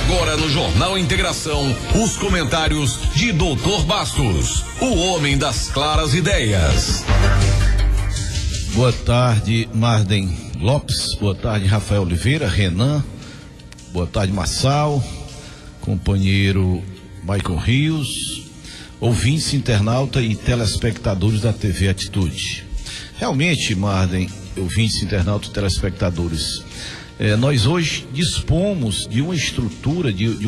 Agora no Jornal Integração, os comentários de Dr. Bastos, o homem das claras ideias. Boa tarde, Marden Lopes. Boa tarde, Rafael Oliveira, Renan. Boa tarde, Massal, companheiro Michael Rios, ouvintes, internauta e telespectadores da TV Atitude. Realmente, Marden, ouvintes, internautas e telespectadores, nós hoje dispomos de uma estrutura, de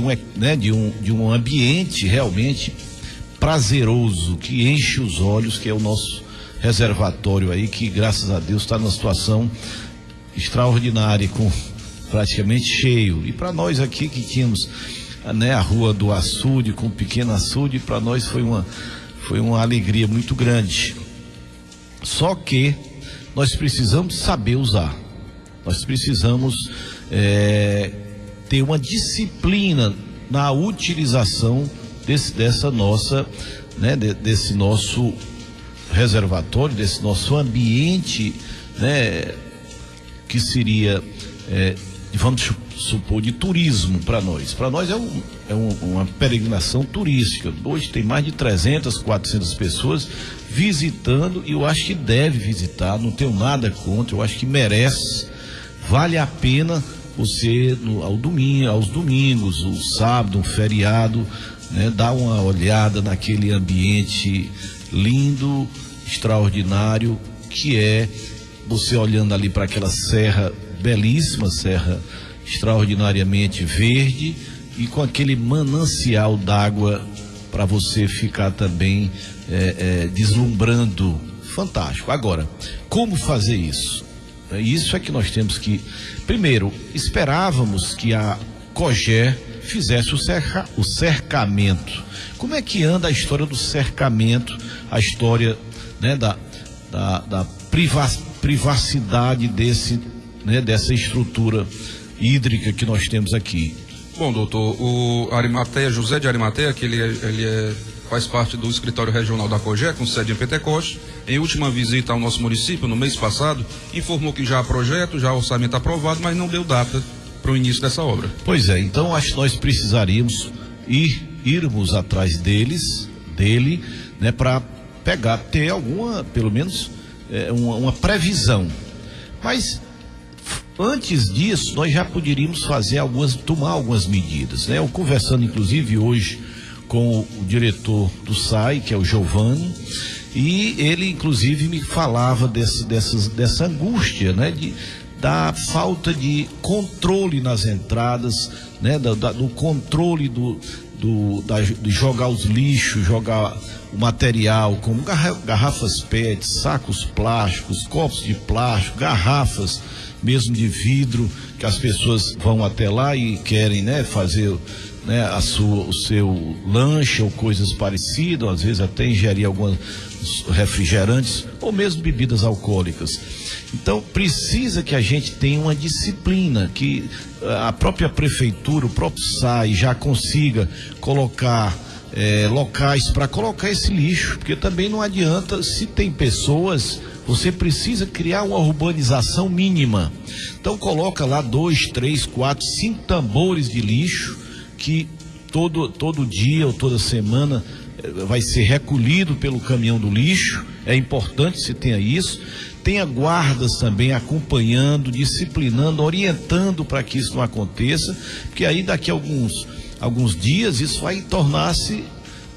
um ambiente realmente prazeroso, que enche os olhos, que é o nosso reservatório aí, que graças a Deus está numa situação extraordinária, com praticamente cheio. E para nós aqui que tínhamos, né, a rua do açude, com o pequeno açude, para nós foi uma alegria muito grande. Só que nós precisamos saber usar. Nós precisamos ter uma disciplina na utilização desse nosso reservatório, desse nosso ambiente, né, que seria, vamos supor, de turismo para nós. Para nós é uma peregrinação turística. Hoje tem mais de 300, 400 pessoas visitando, e eu acho que deve visitar, não tenho nada contra, eu acho que merece, vale a pena você aos domingos, o sábado, um feriado, né, dar uma olhada naquele ambiente lindo, extraordinário, que é você olhando ali para aquela serra, belíssima serra, extraordinariamente verde, e com aquele manancial d'água para você ficar também deslumbrando. Fantástico. Agora, como fazer isso? Isso é que nós temos que, primeiro, esperávamos que a COGER fizesse o cercamento. Como é que anda a história do cercamento, a história, né, da privacidade dessa estrutura hídrica que nós temos aqui? Bom, doutor, o José de Arimateia, que ele faz parte do escritório regional da COGER, com sede em Pentecoste, em última visita ao nosso município, no mês passado, informou que já há projeto, já há orçamento aprovado, mas não deu data para o início dessa obra. Pois é, então acho que nós precisaríamos irmos atrás dele, né, para ter alguma, pelo menos, uma previsão. Mas antes disso, nós já poderíamos tomar algumas medidas, né? Eu conversando, inclusive, hoje com o diretor do SAI, que é o Giovanni, e ele, inclusive, me falava dessa angústia, né? Da falta de controle nas entradas, né? Do controle de jogar os lixos, jogar o material, como garrafas PET, sacos plásticos, copos de plástico, garrafas mesmo de vidro, que as pessoas vão até lá e querem, né, fazer, né, o seu lanche ou coisas parecidas, às vezes até ingerir alguns refrigerantes ou mesmo bebidas alcoólicas. Então precisa que a gente tenha uma disciplina, que a própria prefeitura, o próprio SAI já consiga colocar locais para colocar esse lixo, porque também não adianta, se tem pessoas, você precisa criar uma urbanização mínima. Então coloca lá 2, 3, 4, 5 tambores de lixo, que todo dia ou toda semana vai ser recolhido pelo caminhão do lixo. É importante que se tenha isso. Tenha guardas também acompanhando, disciplinando, orientando para que isso não aconteça, porque aí daqui a alguns dias isso vai tornar-se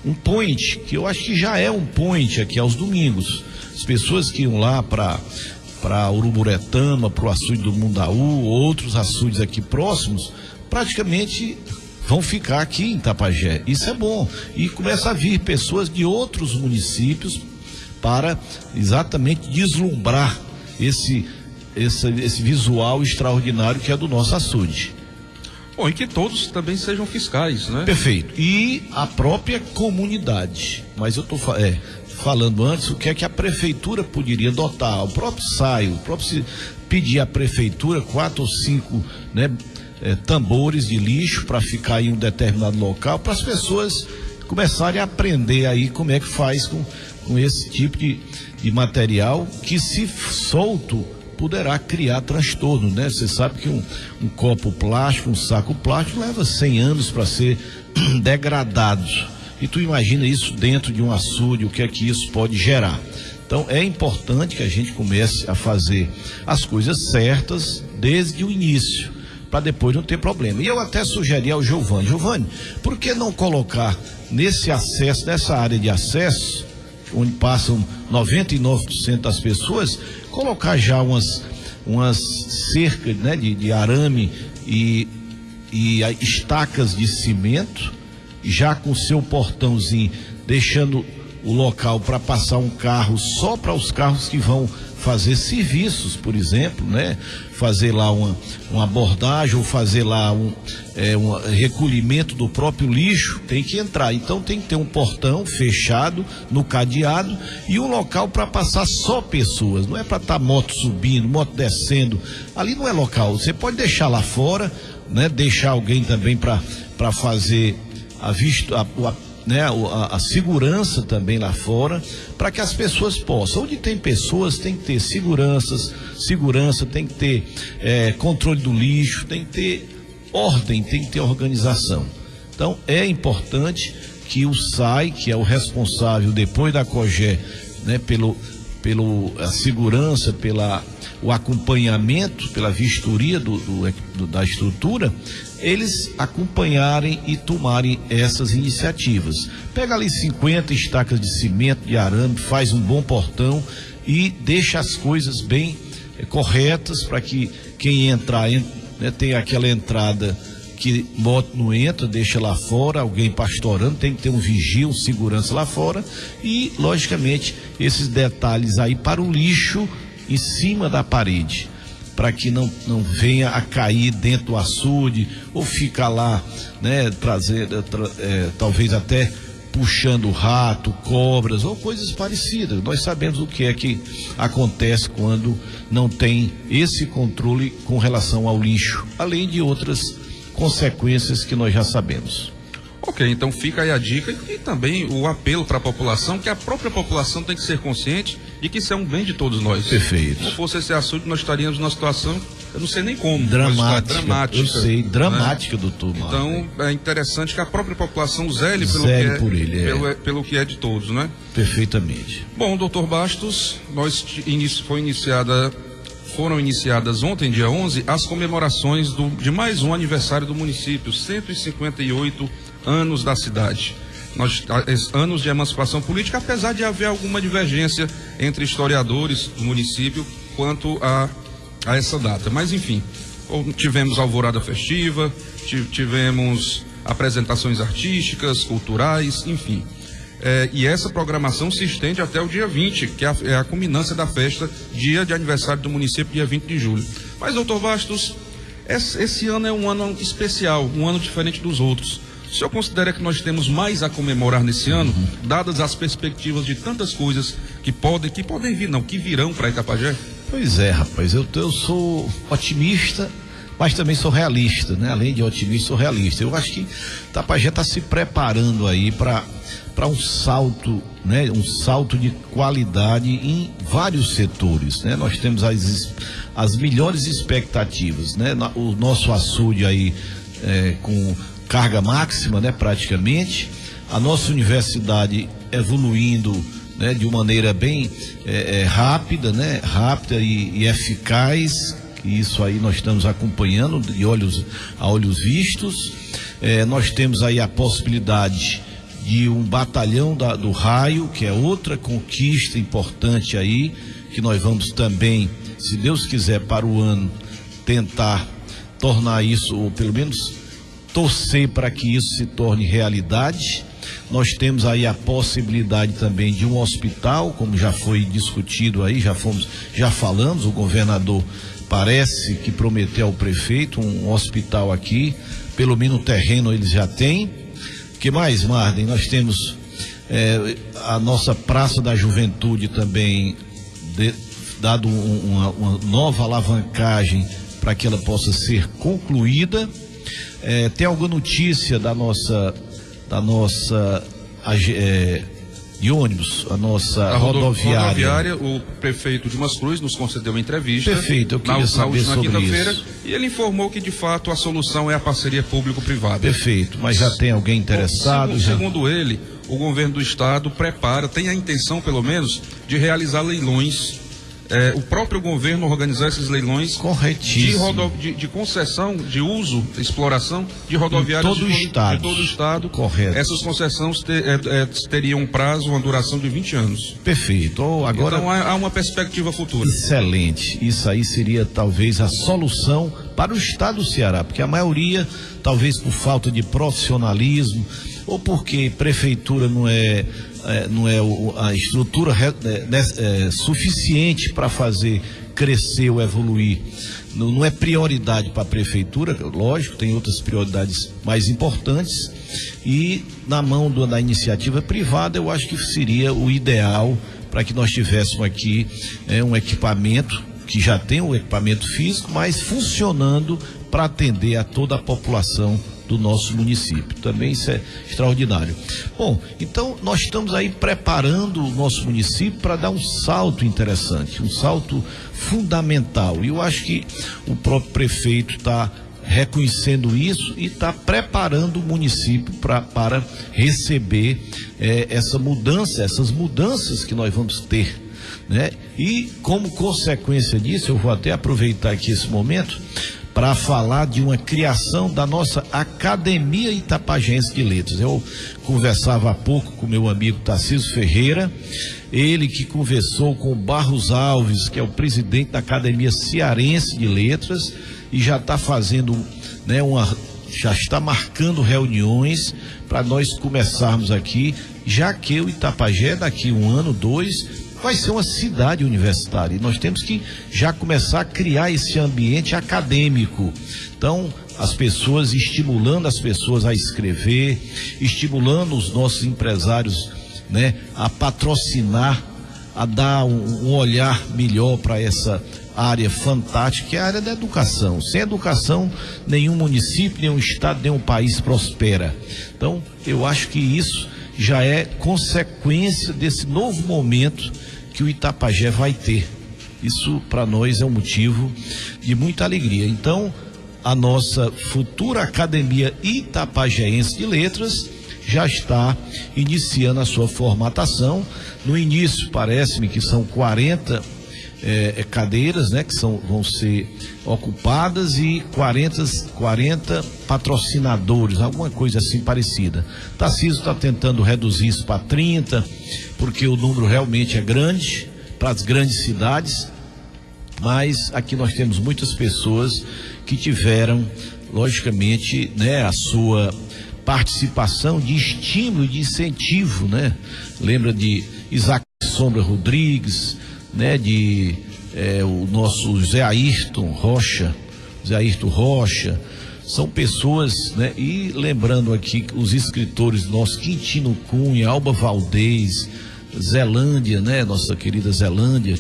um point, que eu acho que já é um point aqui aos domingos. As pessoas que iam lá para Uruburetama, para o açude do Mundaú, outros açudes aqui próximos, praticamente vão ficar aqui em Tapajé. Isso é bom. E começa a vir pessoas de outros municípios para exatamente deslumbrar esse visual extraordinário que é do nosso açude. Bom, e que todos também sejam fiscais, né? Perfeito. E a própria comunidade. Mas eu estou falando antes o que é que a prefeitura poderia dotar, o próprio SAI, pedir à prefeitura 4 ou 5, né, tambores de lixo para ficar em um determinado local, para as pessoas começarem a aprender aí como é que faz com esse tipo de material, que se solto poderá criar transtorno, né? Você sabe que um copo plástico, um saco plástico leva 100 anos para ser degradado. E tu imagina isso dentro de um açude, o que é que isso pode gerar? Então é importante que a gente comece a fazer as coisas certas desde o início, para depois não ter problema. E eu até sugeri ao Giovanni, por que não colocar nesse acesso, nessa área de acesso, onde passam 99% das pessoas, colocar já umas cercas, né, de arame e estacas de cimento, já com seu portãozinho, deixando o local para passar um carro só para os carros que vão fazer serviços, por exemplo, né? Fazer lá uma abordagem ou fazer lá um recolhimento do próprio lixo, tem que entrar. Então tem que ter um portão fechado no cadeado e um local para passar só pessoas. Não é para estar moto subindo, moto descendo. Ali não é local. Você pode deixar lá fora, né? Deixar alguém também para fazer a segurança também lá fora, para que as pessoas possam. Onde tem pessoas tem que ter segurança, tem que ter controle do lixo, tem que ter ordem, tem que ter organização. Então é importante que o SAI, que é o responsável depois da COGE, né, a segurança, o acompanhamento, pela vistoria da estrutura, eles acompanharem e tomarem essas iniciativas. Pega ali 50 estacas de cimento, de arame, faz um bom portão e deixa as coisas bem corretas para que quem entrar, né, tenha aquela entrada que moto não entra, deixa lá fora, alguém pastorando, tem que ter um vigia, um segurança lá fora e, logicamente, esses detalhes aí para o lixo em cima da parede, para que não venha a cair dentro do açude ou ficar lá, né, talvez até puxando rato, cobras ou coisas parecidas. Nós sabemos o que é que acontece quando não tem esse controle com relação ao lixo, além de outras consequências que nós já sabemos. Ok, então fica aí a dica e também o apelo para a população, que a própria população tem que ser consciente de que isso é um bem de todos nós. Perfeito. Se não fosse esse assunto, nós estaríamos numa situação, eu não sei nem como. Dramática. Eu sei, dramática, né? Doutor Marco. Então é interessante que a própria população zele pelo que é de todos, né? Perfeitamente. Bom, doutor Bastos, foram iniciadas ontem, dia 11, as comemorações de mais um aniversário do município, 158 anos da cidade. Anos de emancipação política, apesar de haver alguma divergência entre historiadores do município quanto a essa data. Mas, enfim, tivemos alvorada festiva, tivemos apresentações artísticas, culturais, enfim. E essa programação se estende até o dia 20, que é a culminância da festa, dia de aniversário do município, dia 20 de julho. Mas, doutor Bastos, esse ano é um ano especial, um ano diferente dos outros. O senhor considera que nós temos mais a comemorar nesse ano, dadas as perspectivas de tantas coisas que virão para Itapajé? Pois é, rapaz, eu sou otimista, mas também sou realista, né? Além de otimista, sou realista. Eu acho que Itapajé está se preparando aí para um salto, né? Um salto de qualidade em vários setores, né? Nós temos as melhores expectativas, né? O nosso açude aí com carga máxima, né? Praticamente, a nossa universidade evoluindo, né? De uma maneira bem rápida, né? Rápida e eficaz. Isso aí nós estamos acompanhando a olhos vistos. Nós temos aí a possibilidade de um batalhão do raio, que é outra conquista importante aí, que nós vamos também, se Deus quiser, para o ano, tentar tornar isso, ou pelo menos torcer para que isso se torne realidade. Nós temos aí a possibilidade também de um hospital, como já foi discutido aí, já falamos, o governador parece que prometeu ao prefeito um hospital aqui, pelo menos o terreno eles já têm. O que mais, Marden? Nós temos a nossa Praça da Juventude também dado uma nova alavancagem para que ela possa ser concluída. Tem alguma notícia da nossa de ônibus, a nossa rodoviária. O prefeito Dimas Cruz nos concedeu uma entrevista. Perfeito, eu queria saber sobre isso. E ele informou que de fato a solução é a parceria público-privada. Perfeito, mas já tem alguém interessado? Segundo ele, o governo do estado tem a intenção, pelo menos, de realizar leilões. O próprio governo organizar esses leilões de concessão, de uso, exploração de rodoviárias de todo o estado. Correto. Essas concessões teriam um prazo, uma duração de 20 anos. Perfeito. Agora, então há uma perspectiva futura. Excelente. Isso aí seria talvez a solução para o estado do Ceará, porque a maioria, talvez por falta de profissionalismo, ou porque prefeitura não é a estrutura suficiente para fazer crescer ou evoluir. Não é prioridade para a prefeitura, lógico, tem outras prioridades mais importantes, e na mão da iniciativa privada eu acho que seria o ideal para que nós tivéssemos aqui um equipamento que já tem um equipamento físico, mas funcionando para atender a toda a população do nosso município. Também isso é extraordinário. Bom, então nós estamos aí preparando o nosso município para dar um salto interessante, um salto fundamental. E eu acho que o próprio prefeito está reconhecendo isso e está preparando o município para receber essas mudanças que nós vamos ter, né? E como consequência disso, eu vou até aproveitar aqui esse momento para falar de uma criação da nossa Academia Itapajense de Letras. Eu conversava há pouco com meu amigo Tarcísio Ferreira, ele que conversou com o Barros Alves, que é o presidente da Academia Cearense de Letras, e já está fazendo, né, já está marcando reuniões para nós começarmos aqui, já que o Itapajé daqui 1 ano, 2 vai ser uma cidade universitária, e nós temos que já começar a criar esse ambiente acadêmico. Então, estimulando as pessoas a escrever, estimulando os nossos empresários, né, a patrocinar, a dar um olhar melhor para essa área fantástica, que é a área da educação. Sem educação, nenhum município, nenhum estado, nenhum país prospera. Então, eu acho que isso já é consequência desse novo momento que o Itapajé vai ter. Isso para nós é um motivo de muita alegria. Então, a nossa futura Academia Itapajéense de Letras já está iniciando a sua formatação. No início, parece-me que são 40 cadeiras, né, que vão ser ocupadas, e 40 patrocinadores, alguma coisa assim parecida. Tarcísio está tentando reduzir isso para 30, porque o número realmente é grande para as grandes cidades, mas aqui nós temos muitas pessoas que tiveram, logicamente, né, a sua participação de estímulo, de incentivo, né? Lembra de Isaac Sombra Rodrigues, né, o nosso Zé Ayrton Rocha, são pessoas, né? E lembrando aqui os escritores nossos, Quintino Cunha, Alba Valdez, Zelândia, né, nossa querida Zelândia,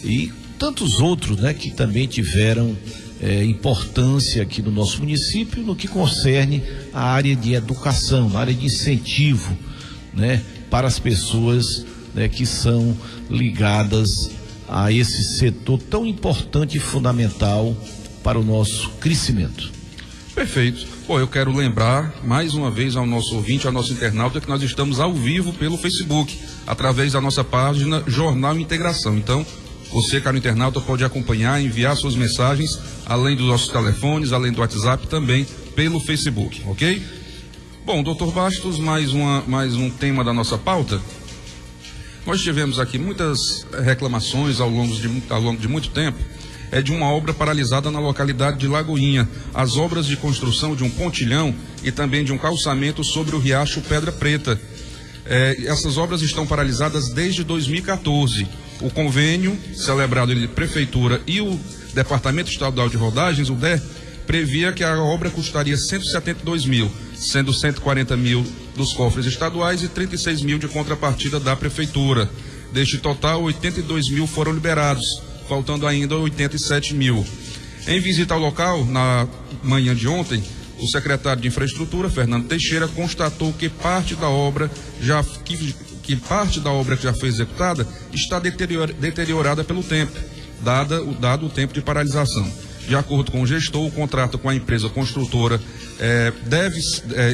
e tantos outros, né, que também tiveram importância aqui no nosso município no que concerne a área de educação, a área de incentivo, né, para as pessoas, né, que são ligadas a esse setor tão importante e fundamental para o nosso crescimento. Perfeito. Eu quero lembrar mais uma vez ao nosso ouvinte, ao nosso internauta, que nós estamos ao vivo pelo Facebook, através da nossa página Jornal Integração. Então, você, caro internauta, pode acompanhar, enviar suas mensagens, além dos nossos telefones, além do WhatsApp, também pelo Facebook, ok? Bom, doutor Bastos, mais um tema da nossa pauta. Nós tivemos aqui muitas reclamações ao longo de muito tempo, de uma obra paralisada na localidade de Lagoinha, as obras de construção de um pontilhão e também de um calçamento sobre o riacho Pedra Preta. Essas obras estão paralisadas desde 2014. O convênio celebrado entre a Prefeitura e o Departamento Estadual de Rodagens, o DER, previa que a obra custaria 172 mil, sendo 140 mil dos cofres estaduais e 36 mil de contrapartida da Prefeitura. Deste total, 82 mil foram liberados, faltando ainda 87 mil. Em visita ao local, na manhã de ontem, o secretário de Infraestrutura, Fernando Teixeira, constatou que parte da obra que que parte da obra que já foi executada está deteriorada pelo tempo, dado o tempo de paralisação. De acordo com o gestor, o contrato com a empresa construtora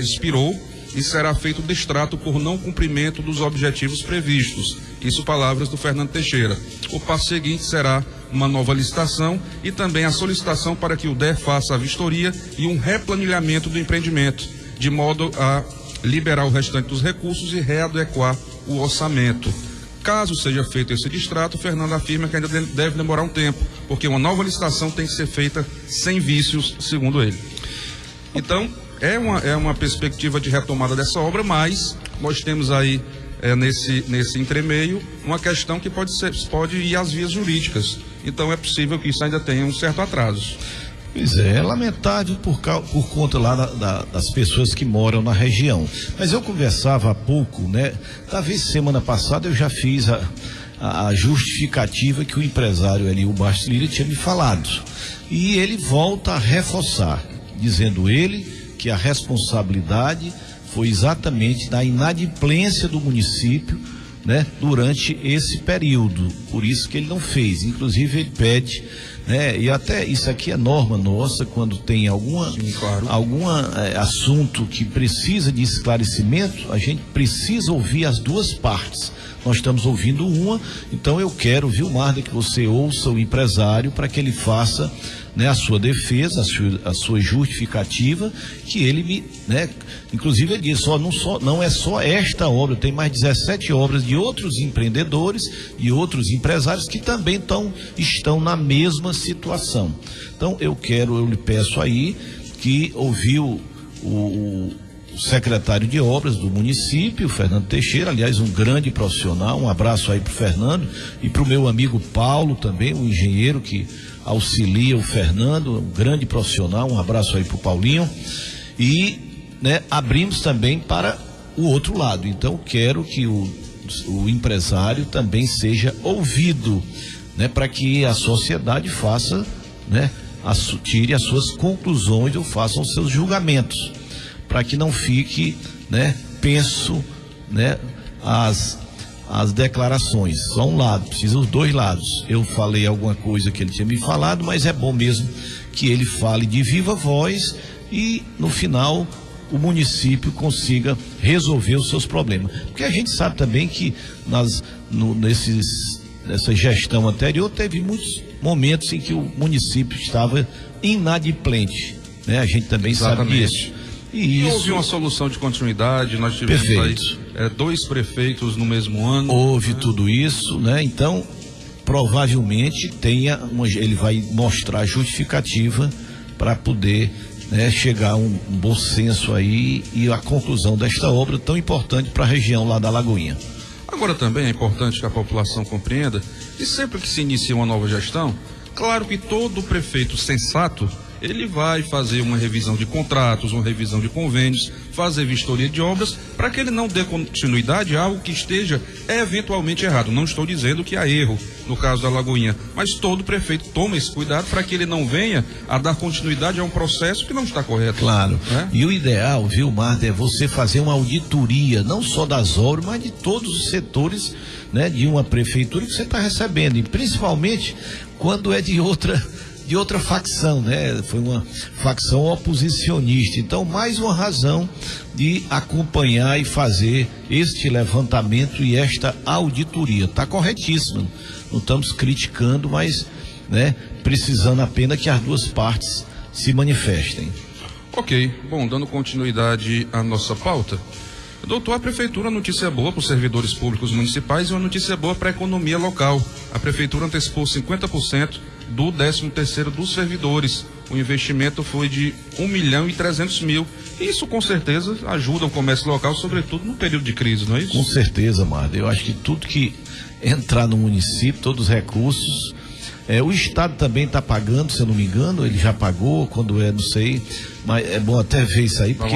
expirou e será feito destrato por não cumprimento dos objetivos previstos. Isso palavras do Fernando Teixeira. O passo seguinte será uma nova licitação e também a solicitação para que o DER faça a vistoria e um replanilhamento do empreendimento, de modo a liberar o restante dos recursos e readequar o orçamento. Caso seja feito esse distrato, o Fernando afirma que ainda deve demorar um tempo, porque uma nova licitação tem que ser feita sem vícios, segundo ele. Então, é uma perspectiva de retomada dessa obra, mas nós temos aí, nesse entremeio, uma questão que pode ir às vias jurídicas. Então, é possível que isso ainda tenha um certo atraso. Pois é lamentável por conta lá das pessoas que moram na região. Mas eu conversava há pouco, né? Talvez semana passada eu já fiz a justificativa que o empresário Elio Bastos Lira tinha me falado. E ele volta a reforçar, dizendo ele que a responsabilidade foi exatamente da inadimplência do município, né, durante esse período. Por isso que ele não fez. Inclusive ele pede, né, e até isso aqui é norma nossa, quando tem algum assunto que precisa de esclarecimento, a gente precisa ouvir as duas partes. Nós estamos ouvindo uma, então eu quero, viu, Marda, que você ouça o empresário para que ele faça, né, a sua defesa, a sua justificativa, que ele me, né, inclusive ele diz, não é só esta obra, tem mais 17 obras de outros empreendedores e outros empresários que também estão na mesma situação. Então eu lhe peço aí que ouviu o secretário de obras do município, Fernando Teixeira, aliás, um grande profissional, um abraço aí pro Fernando e pro meu amigo Paulo também, um engenheiro que auxilia o Fernando, um grande profissional, um abraço aí pro Paulinho, e, né, abrimos também para o outro lado. Então quero que o empresário também seja ouvido, né, para que a sociedade faça, né, tire as suas conclusões ou faça os seus julgamentos, para que não fique, né, penso, né, as declarações, só um lado, precisa os dois lados. Eu falei alguma coisa que ele tinha me falado, mas é bom mesmo que ele fale de viva voz e no final o município consiga resolver os seus problemas, porque a gente sabe também que nessa gestão anterior teve muitos momentos em que o município estava inadimplente, né? A gente também sabe disso. E houve uma solução de continuidade, nós tivemos aí 2 prefeitos no mesmo ano. Houve tudo isso, né? Então, provavelmente ele vai mostrar a justificativa para poder, né, chegar a um bom senso aí e a conclusão desta obra tão importante para a região lá da Lagoinha. Agora também é importante que a população compreenda que sempre que se inicia uma nova gestão, claro que todo prefeito sensato, ele vai fazer uma revisão de contratos, uma revisão de convênios, fazer vistoria de obras, para que ele não dê continuidade a algo que esteja eventualmente errado. Não estou dizendo que há erro no caso da Lagoinha, mas todo prefeito toma esse cuidado para que ele não venha a dar continuidade a um processo que não está correto. Claro, né? E o ideal, viu, Marta, é você fazer uma auditoria, não só das obras, mas de todos os setores, né, de uma prefeitura que você está recebendo, e principalmente quando é de outra facção, né? Foi uma facção oposicionista. Então, mais uma razão de acompanhar e fazer este levantamento e esta auditoria. Tá corretíssimo. Não estamos criticando, mas, né, precisando apenas que as duas partes se manifestem. Ok. Bom, dando continuidade à nossa pauta. Doutor, a prefeitura, notícia boa para os servidores públicos municipais e uma notícia boa para a economia local. A prefeitura antecipou 50% do 13º dos servidores. O investimento foi de 1.300.000. Isso com certeza ajuda o comércio local, sobretudo no período de crise, não é isso? Com certeza, Marta. Eu acho que tudo que entrar no município, todos os recursos, o Estado também está pagando, se eu não me engano, ele já pagou, quando não sei, mas é bom até ver isso aí, porque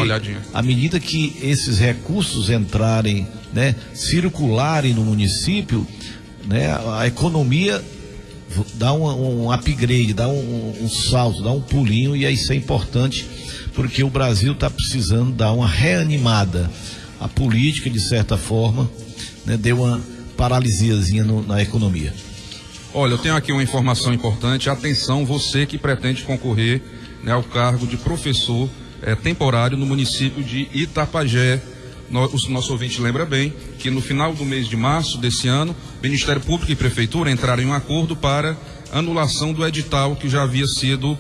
à medida que esses recursos entrarem, né, circularem no município, né, a economia dá um upgrade, dá um salto, dá um pulinho, e isso é importante, porque o Brasil está precisando dar uma reanimada. A política, de certa forma, né, deu uma paralisiazinha na economia. Olha, eu tenho aqui uma informação importante. Atenção, você que pretende concorrer, né, ao cargo de professor temporário no município de Itapajé. O nosso ouvinte lembra bem que no final do mês de março desse ano, Ministério Público e Prefeitura entraram em um acordo para anulação do edital que já havia sido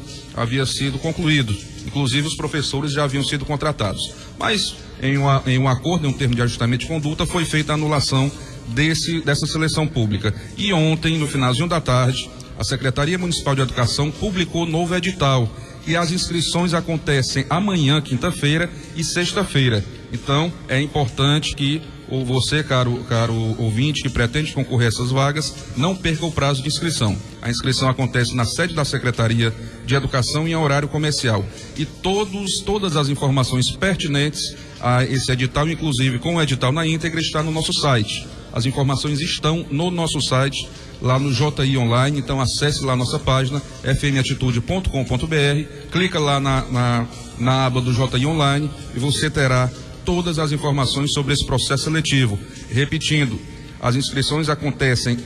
concluído. Inclusive os professores já haviam sido contratados. Mas em um acordo, em um termo de ajustamento de conduta, foi feita a anulação dessa seleção pública. E ontem, no finalzinho da tarde, a Secretaria Municipal de Educação publicou novo edital. E as inscrições acontecem amanhã, quinta-feira e sexta-feira. Então, é importante que você, caro ouvinte, que pretende concorrer a essas vagas, não perca o prazo de inscrição. A inscrição acontece na sede da Secretaria de Educação em horário comercial. E todas as informações pertinentes a esse edital, inclusive com o edital na íntegra, está no nosso site. As informações estão no nosso site, lá no JI Online. Então acesse lá a nossa página, fmatitude.com.br, clica lá na aba do JI Online e você terá todas as informações sobre esse processo seletivo. Repetindo, as inscrições acontecem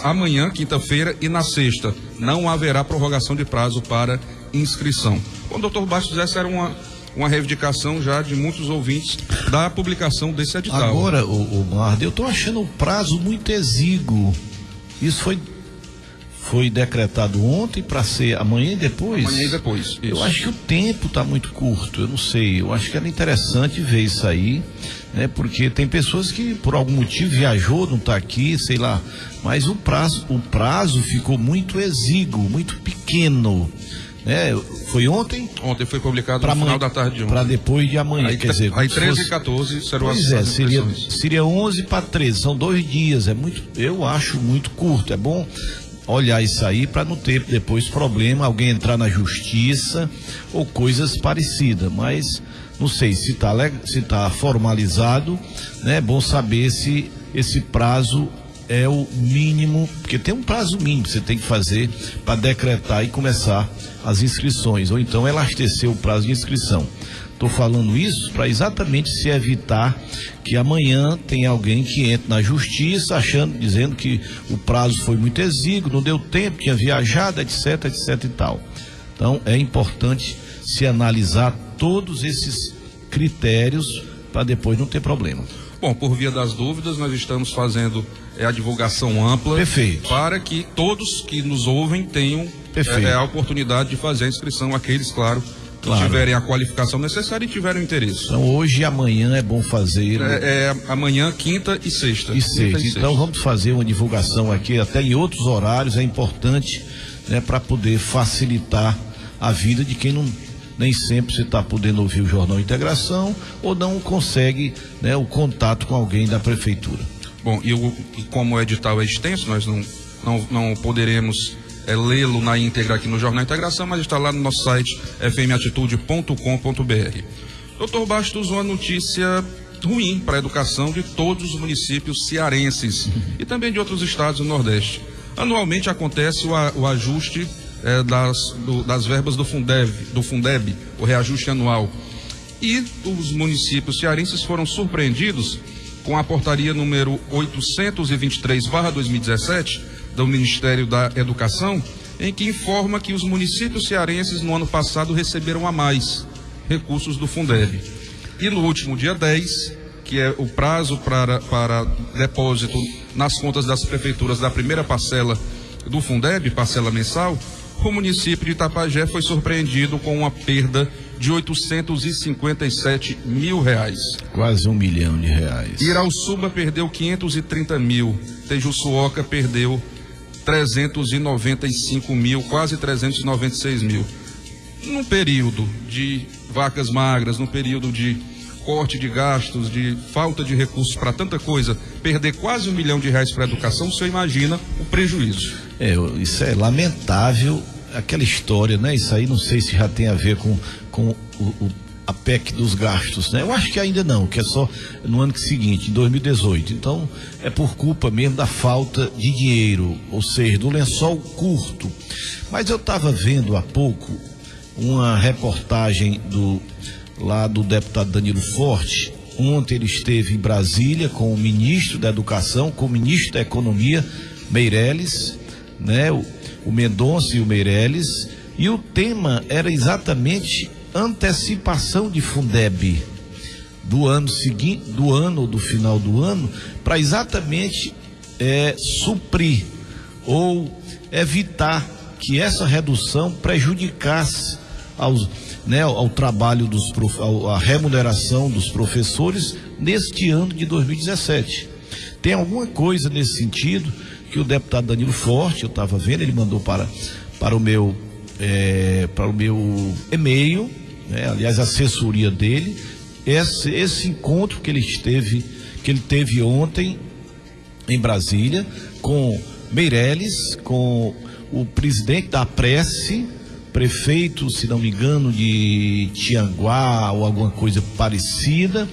amanhã, quinta-feira, e na sexta. Não haverá prorrogação de prazo para inscrição. Bom, doutor Bastos, essa era uma reivindicação já de muitos ouvintes da publicação desse edital. Agora, o Marde, eu estou achando o prazo muito exíguo. Isso foi decretado ontem para ser amanhã e depois? Amanhã e depois, isso. Eu acho que o tempo está muito curto, eu não sei. Eu acho que era interessante ver isso aí, né? Porque tem pessoas que por algum motivo viajou, não está aqui, sei lá. Mas o prazo ficou muito exíguo, muito pequeno. Foi ontem? Ontem foi publicado no final da tarde de ontem. Para depois de amanhã, quer dizer... Aí 13 e 14 serão as inscrições. Seria 11 para 13, são 2 dias, eu acho muito curto. É bom olhar isso aí para não ter depois problema, alguém entrar na justiça ou coisas parecidas, mas não sei se tá formalizado, né? É bom saber se esse prazo é o mínimo, porque tem um prazo mínimo que você tem que fazer para decretar e começar as inscrições, ou então elastecer o prazo de inscrição. Estou falando isso para exatamente se evitar que amanhã tenha alguém que entre na justiça dizendo que o prazo foi muito exíguo, não deu tempo, tinha viajado, etc e tal. Então é importante se analisar todos esses critérios para depois não ter problema. Bom, por via das dúvidas, nós estamos fazendo a divulgação ampla. Perfeito. Para que todos que nos ouvem tenham a oportunidade de fazer a inscrição, aqueles, claro, que tiverem a qualificação necessária e tiverem o interesse. Então hoje e amanhã é bom fazer. Amanhã, quinta e sexta. Então vamos fazer uma divulgação aqui, até em outros horários, é importante, né, para poder facilitar a vida de quem nem sempre você está podendo ouvir o Jornal Integração ou não consegue, né, o contato com alguém da prefeitura. Bom, e como o edital é extenso, nós não poderemos lê-lo na íntegra aqui no Jornal Integração, mas está lá no nosso site fmatitude.com.br. Doutor Bastos, uma notícia ruim para a educação de todos os municípios cearenses e também de outros estados do Nordeste. Anualmente acontece o ajuste das verbas do Fundeb, o reajuste anual. E os municípios cearenses foram surpreendidos com a portaria número 823/2017 do Ministério da Educação, em que informa que os municípios cearenses no ano passado receberam a mais recursos do Fundeb. E no último dia 10, que é o prazo para depósito nas contas das prefeituras da primeira parcela do Fundeb, parcela mensal, o município de Itapajé foi surpreendido com uma perda de R$857 mil. Quase R$1 milhão. Irauçuba perdeu 530 mil. Tejuçuoca perdeu 395 mil, quase 396 mil. Num período de vacas magras, num período de corte de gastos, de falta de recursos para tanta coisa, perder quase R$1 milhão para a educação, você imagina o prejuízo. Isso é lamentável, aquela história, né? Isso aí não sei se já tem a ver com a PEC dos gastos, né? Eu acho que ainda não, que é só no ano seguinte, em 2018. Então, é por culpa mesmo da falta de dinheiro, ou seja, do lençol curto. Mas eu estava vendo há pouco uma reportagem do deputado Danilo Forte, ontem ele esteve em Brasília com o ministro da Educação, com o ministro da Economia, Meirelles, né? O Mendonça e o Meirelles, e o tema era exatamente antecipação de Fundeb do ano seguinte, do final do ano, para exatamente suprir ou evitar que essa redução prejudicasse ao trabalho à remuneração dos professores neste ano de 2017. Tem alguma coisa nesse sentido que o deputado Danilo Forte, eu estava vendo, ele mandou para o meu e-mail, né? Aliás, a assessoria dele, esse encontro que ele teve ontem em Brasília com Meirelles, com o presidente da Prece, prefeito, se não me engano, de Tianguá ou alguma coisa parecida,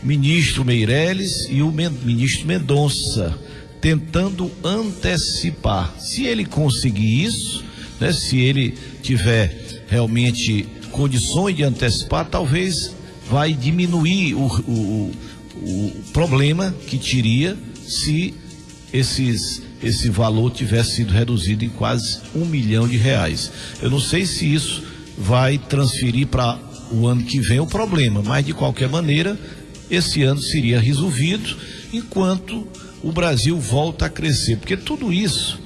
ministro Meirelles e o ministro Mendonça, tentando antecipar. Se ele conseguir isso, né, se ele tiver realmente condições de antecipar, talvez vai diminuir o problema que teria se esse valor tivesse sido reduzido em quase R$1 milhão. Eu não sei se isso vai transferir para o ano que vem o problema, mas de qualquer maneira esse ano seria resolvido enquanto o Brasil volta a crescer, porque tudo isso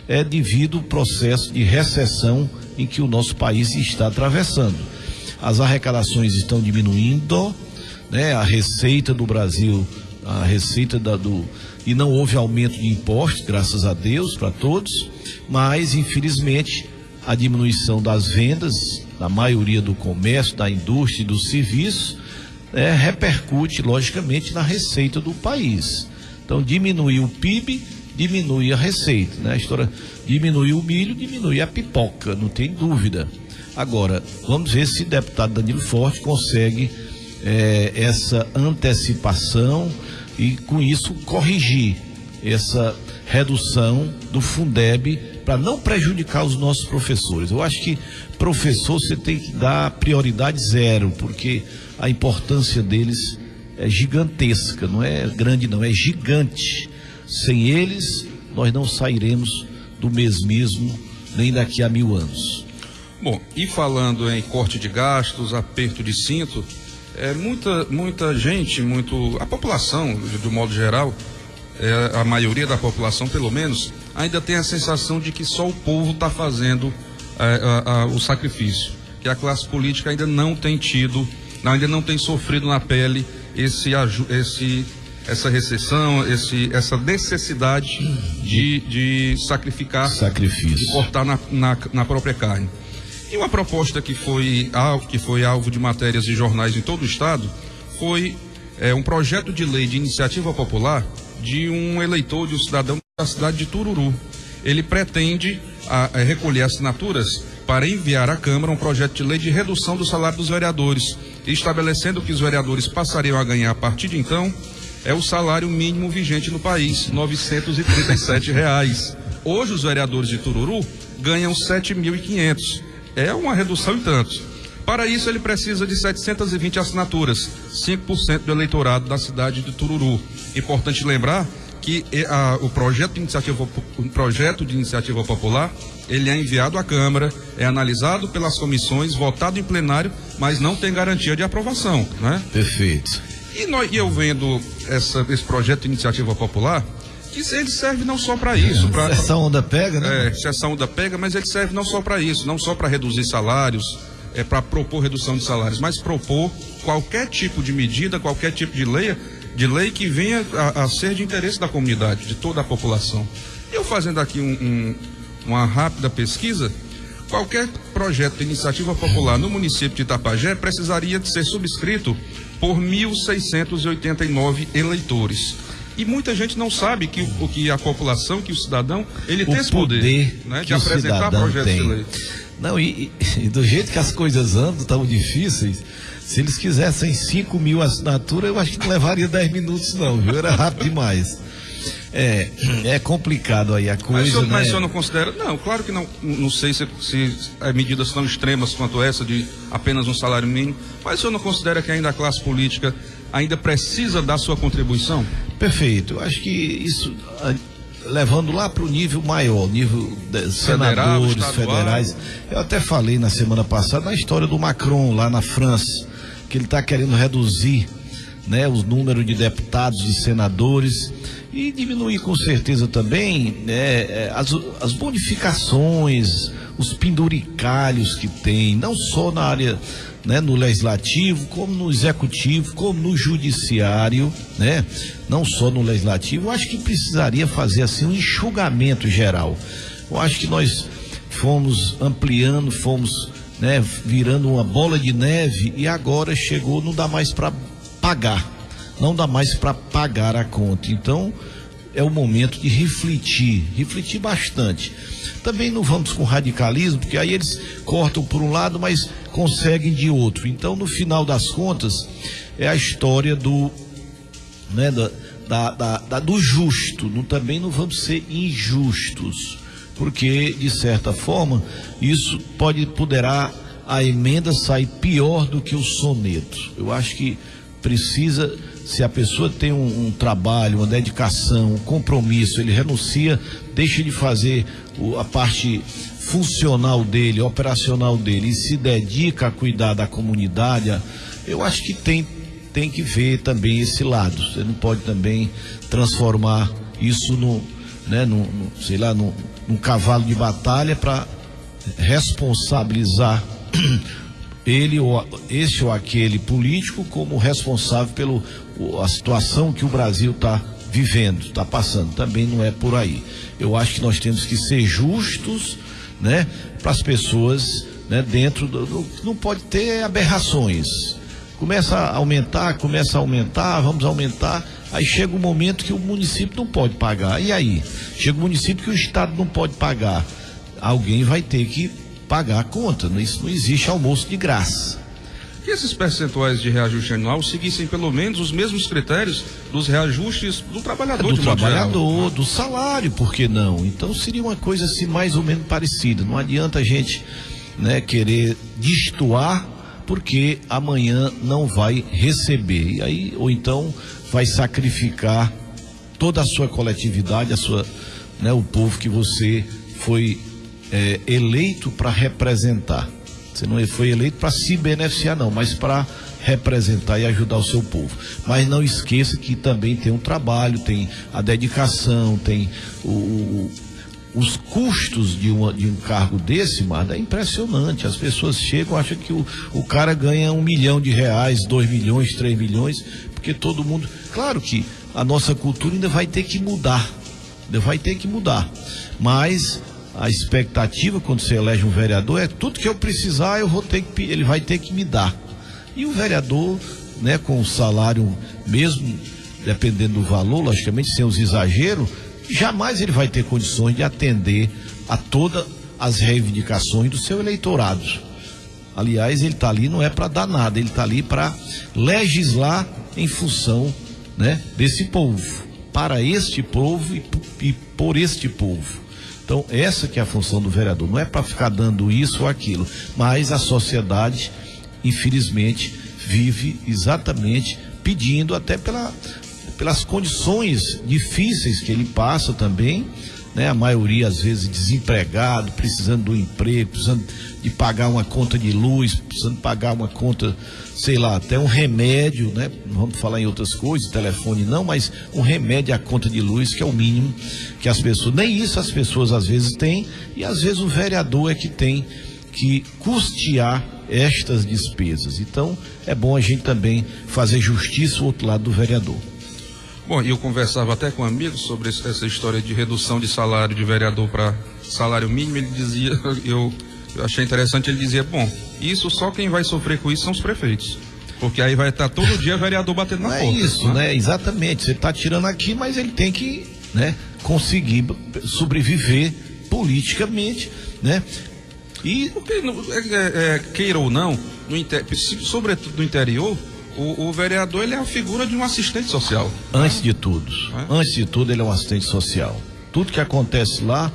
é devido ao processo de recessão em que o nosso país está atravessando. As arrecadações estão diminuindo, né? A receita do Brasil, e não houve aumento de impostos, graças a Deus, para todos, mas infelizmente a diminuição das vendas, da maioria do comércio, da indústria e do serviço, repercute logicamente na receita do país. Então, diminuir o PIB, diminui a receita, né? A história, diminuir o milho, diminui a pipoca, não tem dúvida. Agora, vamos ver se o deputado Danilo Forte consegue essa antecipação e com isso corrigir essa redução do Fundeb para não prejudicar os nossos professores. Eu acho que professor você tem que dar prioridade zero, porque a importância deles é gigantesca, não é grande não, é gigante. Sem eles nós não sairemos do mesmismo nem daqui a 1000 anos. Bom, e falando em corte de gastos, aperto de cinto, muita gente, a população, de modo geral, a maioria da população, pelo menos, ainda tem a sensação de que só o povo está fazendo o sacrifício, que a classe política ainda não tem sofrido na pele essa recessão, essa necessidade de sacrificar, de cortar na própria carne. E uma proposta que foi alvo de matérias de jornais em todo o estado foi um projeto de lei de iniciativa popular de um eleitor, de um cidadão da cidade de Tururu. Ele pretende recolher assinaturas para enviar à Câmara um projeto de lei de redução do salário dos vereadores, estabelecendo que os vereadores passariam a ganhar a partir de então o salário mínimo vigente no país, R$ 937. Hoje os vereadores de Tururu ganham R$ 7.500. É uma redução em tantos. Para isso ele precisa de 720 assinaturas, 5% do eleitorado da cidade de Tururu. Importante lembrar que o projeto de iniciativa popular, ele é enviado à Câmara, é analisado pelas comissões, votado em plenário, mas não tem garantia de aprovação, né? Perfeito. E eu vendo esse projeto de iniciativa popular, que ele serve não só para isso. Se essa onda pega, né? Se essa onda pega, mas ele serve não só para isso, não só para reduzir salários, para propor redução de salários, mas propor qualquer tipo de medida, qualquer tipo de lei que venha a ser de interesse da comunidade, de toda a população. Eu fazendo aqui uma rápida pesquisa, qualquer projeto de iniciativa popular no município de Itapajé precisaria de ser subscrito por 1.689 eleitores. E muita gente não sabe que a população, que o cidadão, ele tem esse poder, né, de apresentar projetos de lei. Não, e do jeito que as coisas andam, tão difíceis, se eles quisessem 5.000 assinaturas, eu acho que não levaria 10 minutos não, viu? Era rápido demais. É complicado aí a coisa, mas o né? senhor não considera? Não, claro que não. Não sei se medidas tão extremas quanto essa de apenas um salário mínimo, mas o senhor não considera que ainda a classe política ainda precisa dar sua contribuição? Perfeito. Eu acho que isso, levando lá para o nível maior, nível de senadores, federais. Eu até falei na semana passada na história do Macron lá na França, que ele está querendo reduzir, né, os números de deputados e senadores e diminuir com certeza também, né, as bonificações, os penduricalhos que tem, não só na área, né, no legislativo, como no executivo, como no judiciário, né? Não só no legislativo. Eu acho que precisaria fazer assim um enxugamento geral. Eu acho que nós fomos ampliando, fomos, né, virando uma bola de neve e agora chegou, não dá mais para pagar, não dá mais para pagar a conta. Então é o momento de refletir bastante. Também não vamos com radicalismo, porque aí eles cortam por um lado, mas conseguem de outro. Então, no final das contas, é a história do, né, do justo. Também não vamos ser injustos, porque, de certa forma, isso poderá a emenda sair pior do que o soneto. Eu acho que precisa, se a pessoa tem um trabalho, uma dedicação, um compromisso, ele renuncia, deixa de fazer a parte funcional dele, operacional dele, e se dedica a cuidar da comunidade, eu acho que tem que ver também esse lado. Você não pode também transformar isso num cavalo de batalha para responsabilizar ele ou esse ou aquele político como responsável pela situação que o Brasil está vivendo, está passando. Também não é por aí. Eu acho que nós temos que ser justos, né, para as pessoas, né, dentro não pode ter aberrações. Começa a aumentar, vamos aumentar, aí chega um momento que o município não pode pagar. E aí? Chega um município que o Estado não pode pagar. Alguém vai ter que pagar a conta. Isso não existe almoço de graça. Que esses percentuais de reajuste anual seguissem pelo menos os mesmos critérios dos reajustes do trabalhador. Do trabalhador, do salário, por que não? Então seria uma coisa assim mais ou menos parecida. Não adianta a gente, né, querer destoar, porque amanhã não vai receber. E aí, ou então vai sacrificar toda a sua coletividade, né, o povo que você foi eleito para representar. Você não foi eleito para se beneficiar, não, mas para representar e ajudar o seu povo. Mas não esqueça que também tem um trabalho, tem a dedicação, tem os custos de um cargo desse, mas é impressionante. As pessoas chegam, acham que o cara ganha R$1 milhão, R$2 milhões, R$3 milhões, porque todo mundo. Claro que a nossa cultura ainda vai ter que mudar, mas a expectativa quando você elege um vereador é tudo que eu precisar, ele vai ter que me dar. E o vereador, né, com o salário, mesmo dependendo do valor, logicamente sem os exageros, jamais ele vai ter condições de atender a todas as reivindicações do seu eleitorado. Aliás, ele está ali não é para dar nada, ele está ali para legislar em função, né, desse povo, para este povo e por este povo. Então, essa que é a função do vereador, não é para ficar dando isso ou aquilo, mas a sociedade, infelizmente, vive exatamente pedindo, até pelas condições difíceis que ele passa também, né? A maioria, às vezes, desempregado, precisando do emprego, precisando de pagar uma conta de luz, precisando pagar uma conta, sei lá, até um remédio, né? Não vamos falar em outras coisas, telefone não, mas um remédio à conta de luz, que é o mínimo que as pessoas, nem isso as pessoas às vezes têm, e às vezes o vereador é que tem que custear estas despesas. Então, é bom a gente também fazer justiça ao outro lado do vereador. Bom, eu conversava até com amigos sobre essa história de redução de salário de vereador para salário mínimo. Ele dizia, eu achei interessante, ele dizia, bom, isso só quem vai sofrer com isso são os prefeitos, porque aí vai estar todo dia vereador batendo na porta. É isso, né? Exatamente, você está tirando aqui, mas ele tem que, né, conseguir sobreviver politicamente, né? E porque, queira ou não, sobretudo no interior, O vereador, ele é a figura de um assistente social. Antes de tudo, ele é um assistente social. Tudo que acontece lá,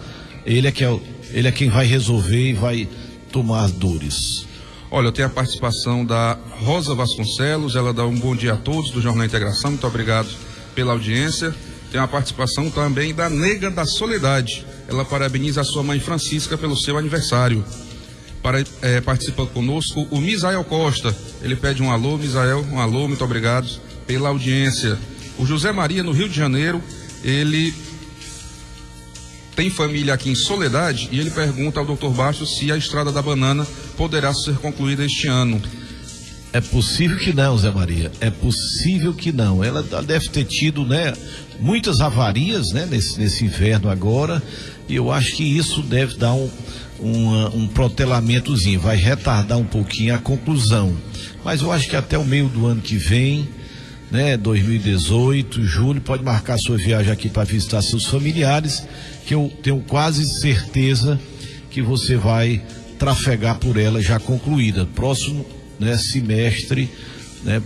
ele é quem vai resolver e vai tomar as dores. Olha, eu tenho a participação da Rosa Vasconcelos, ela dá um bom dia a todos do Jornal Integração, muito obrigado pela audiência. Tem a participação também da Nega da Soledade, ela parabeniza a sua mãe Francisca pelo seu aniversário. Participa conosco o Misael Costa, ele pede um alô. Misael, um alô, muito obrigado pela audiência. O José Maria, no Rio de Janeiro, ele tem família aqui em Soledade e ele pergunta ao Dr. Bastos se a Estrada da Banana poderá ser concluída este ano. É possível que não, Zé Maria, é possível que não. Ela deve ter tido, né, muitas avarias, né, nesse inverno agora, e eu acho que isso deve dar um protelamentozinho, vai retardar um pouquinho a conclusão. Mas eu acho que até o meio do ano que vem, né, 2018, julho, pode marcar sua viagem aqui para visitar seus familiares, que eu tenho quase certeza que você vai trafegar por ela já concluída. Próximo, né, semestre, né,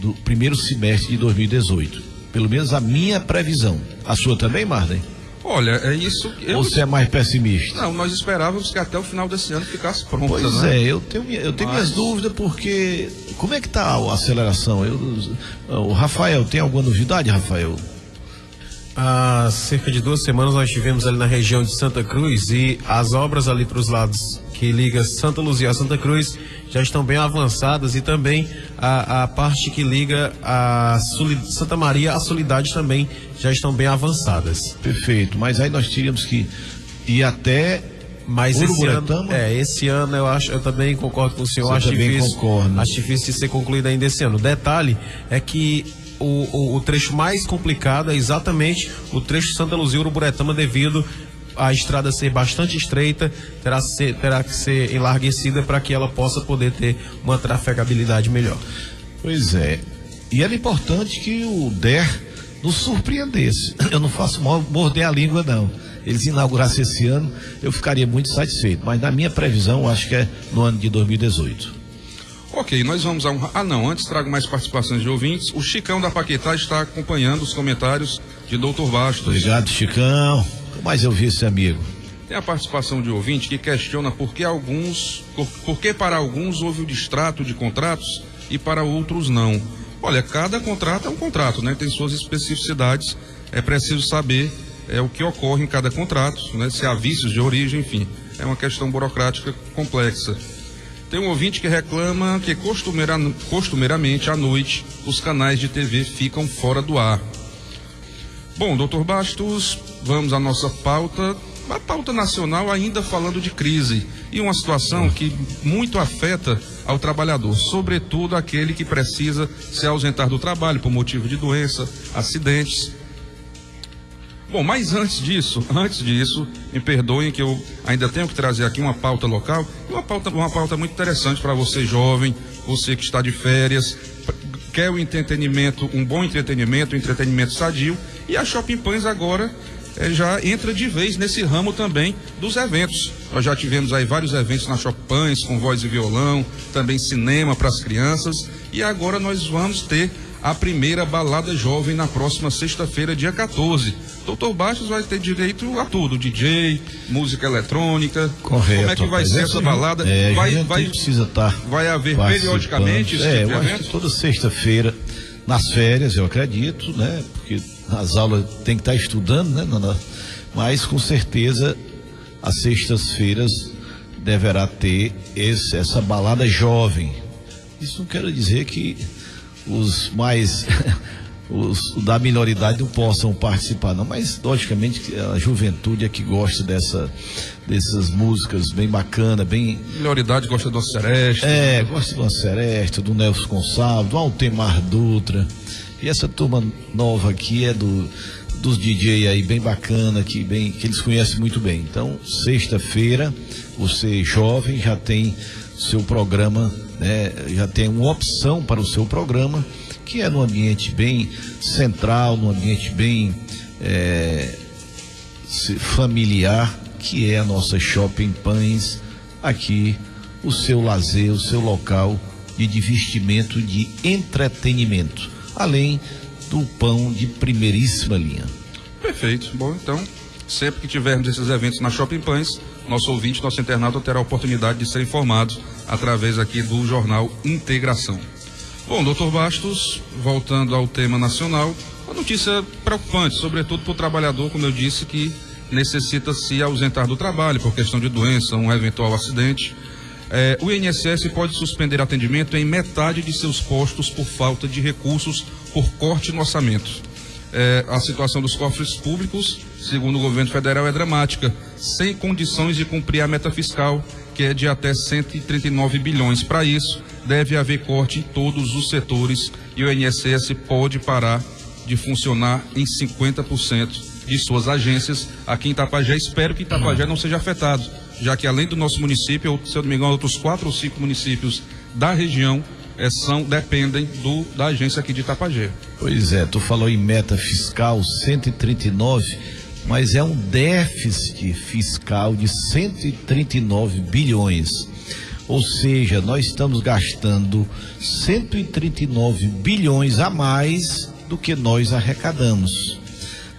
do primeiro semestre de 2018. Pelo menos a minha previsão. A sua também, Marley? Olha, é isso. Ou você é mais pessimista? Não, nós esperávamos que até o final desse ano ficasse pronta. Pois né? Eu tenho minhas dúvidas, porque como é que tá a aceleração? O Rafael, tem alguma novidade, Rafael? Há cerca de 2 semanas nós estivemos ali na região de Santa Cruz e as obras ali para os lados que liga Santa Luzia a Santa Cruz já estão bem avançadas, e também a parte que liga a Santa Maria à Soledade também já estão bem avançadas. Perfeito, mas aí nós teríamos que ir até esse ano eu também concordo com o senhor. Acho difícil de ser concluído ainda esse ano. O detalhe é que o trecho mais complicado é exatamente o trecho Santa Luzia Uruburetama, devido a estrada ser bastante estreita, terá que ser enlarguecida para que ela possa poder ter uma trafegabilidade melhor. Pois é, e era importante que o DER nos surpreendesse. Eu não faço morder a língua, não. Eles inaugurassem esse ano, eu ficaria muito satisfeito, mas na minha previsão, eu acho que é no ano de 2018. Ok, nós vamos a antes trago mais participações de ouvintes. O Chicão da Paquetá está acompanhando os comentários de Dr. Bastos. Obrigado, Chicão. Mas eu vi esse amigo. Tem a participação de ouvinte que questiona por que para alguns houve o distrato de contratos e para outros não. Olha, cada contrato é um contrato, né? Tem suas especificidades, é preciso saber o que ocorre em cada contrato, né? Se há vícios de origem, enfim, é uma questão burocrática complexa. Tem um ouvinte que reclama que costumeiramente à noite os canais de TV ficam fora do ar. Bom, doutor Bastos, vamos à nossa pauta, a pauta nacional, ainda falando de crise e uma situação que muito afeta ao trabalhador, sobretudo aquele que precisa se ausentar do trabalho por motivo de doença, acidentes. Bom, mas antes disso, me perdoem que eu ainda tenho que trazer aqui uma pauta local, uma pauta muito interessante para você jovem, você que está de férias, quer o entretenimento, um bom entretenimento, um entretenimento sadio, e a Shopping Pães agora já entra de vez nesse ramo também dos eventos. Nós já tivemos aí vários eventos na Shopping Pães, com voz e violão, também cinema para as crianças, e agora nós vamos ter a primeira balada jovem na próxima sexta-feira, dia 14. Dr. Bastos vai ter direito a tudo, DJ, música eletrônica. Correto. Como é que vai ser essa balada? Precisa estar. Vai haver periodicamente esse tipo de eu acho que toda sexta-feira, nas férias, eu acredito, né? Porque as aulas tem que estar estudando, né? Mas com certeza as sextas-feiras deverá ter essa balada jovem. Isso não quer dizer que os mais os da minoridade não possam participar, não, mas logicamente a juventude é que gosta dessas músicas bem bacana, bem... Minoridade gosta do Seresta. Gosta do Seresta, do Nelson Gonçalves, do Altemar Dutra, e essa turma nova aqui é dos DJ aí bem bacana, que eles conhecem muito bem. Então, sexta-feira, você jovem já tem seu programa, né? Já tem uma opção para o seu programa, que é num ambiente bem central, num ambiente bem familiar, que é a nossa Shopping Pães, aqui o seu lazer, o seu local de divertimento, de entretenimento, além do pão de primeiríssima linha. Perfeito. Bom, então, sempre que tivermos esses eventos na Shopping Pães, nosso ouvinte, nosso internauta terá a oportunidade de ser informado através aqui do jornal Integração. Bom, doutor Bastos, voltando ao tema nacional, uma notícia preocupante, sobretudo para o trabalhador, como eu disse, que necessita se ausentar do trabalho por questão de doença, um eventual acidente. O INSS pode suspender atendimento em metade de seus postos por falta de recursos, por corte no orçamento. A situação dos cofres públicos, segundo o governo federal, é dramática, sem condições de cumprir a meta fiscal, que é de até 139 bilhões. Para isso, deve haver corte em todos os setores e o INSS pode parar de funcionar em 50% de suas agências aqui em Itapajé. Espero que Itapajé não seja afetado, já que além do nosso município, se eu não me engano, outros 4 ou 5 municípios da região dependem da agência aqui de Itapajé. Pois é, tu falou em meta fiscal 139, mas é um déficit fiscal de 139 bilhões. Ou seja, nós estamos gastando 139 bilhões a mais do que nós arrecadamos.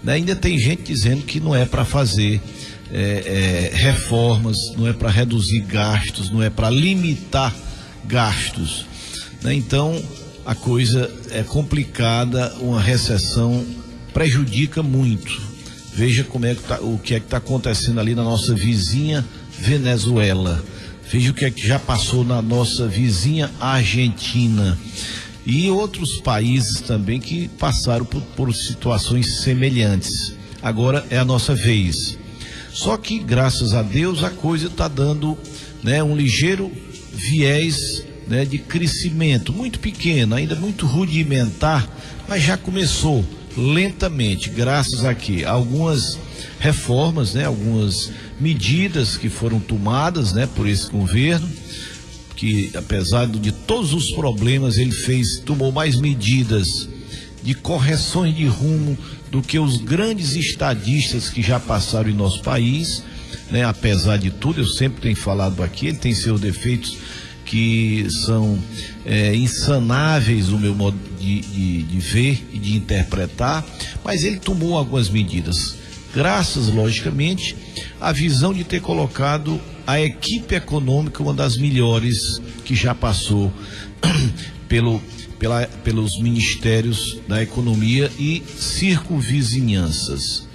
Ainda tem gente dizendo que não é para fazer reformas, não é para reduzir gastos, não é para limitar gastos. Então, a coisa é complicada, uma recessão prejudica muito. Veja o que é que está acontecendo ali na nossa vizinha Venezuela. Veja o que é que já passou na nossa vizinha Argentina e outros países também que passaram por situações semelhantes. Agora é a nossa vez. Só que, graças a Deus, a coisa está dando, um ligeiro viés, de crescimento, muito pequeno, ainda muito rudimentar, mas já começou lentamente, graças a algumas reformas, algumas medidas que foram tomadas, por esse governo, que apesar de todos os problemas, ele tomou mais medidas de correções de rumo do que os grandes estadistas que já passaram em nosso país, apesar de tudo, eu sempre tenho falado aqui, ele tem seus defeitos que são insanáveis no meu modo de ver e de interpretar, mas ele tomou algumas medidas, graças, logicamente, à visão de ter colocado a equipe econômica, uma das melhores que já passou pelos ministérios da economia e circunvizinhanças.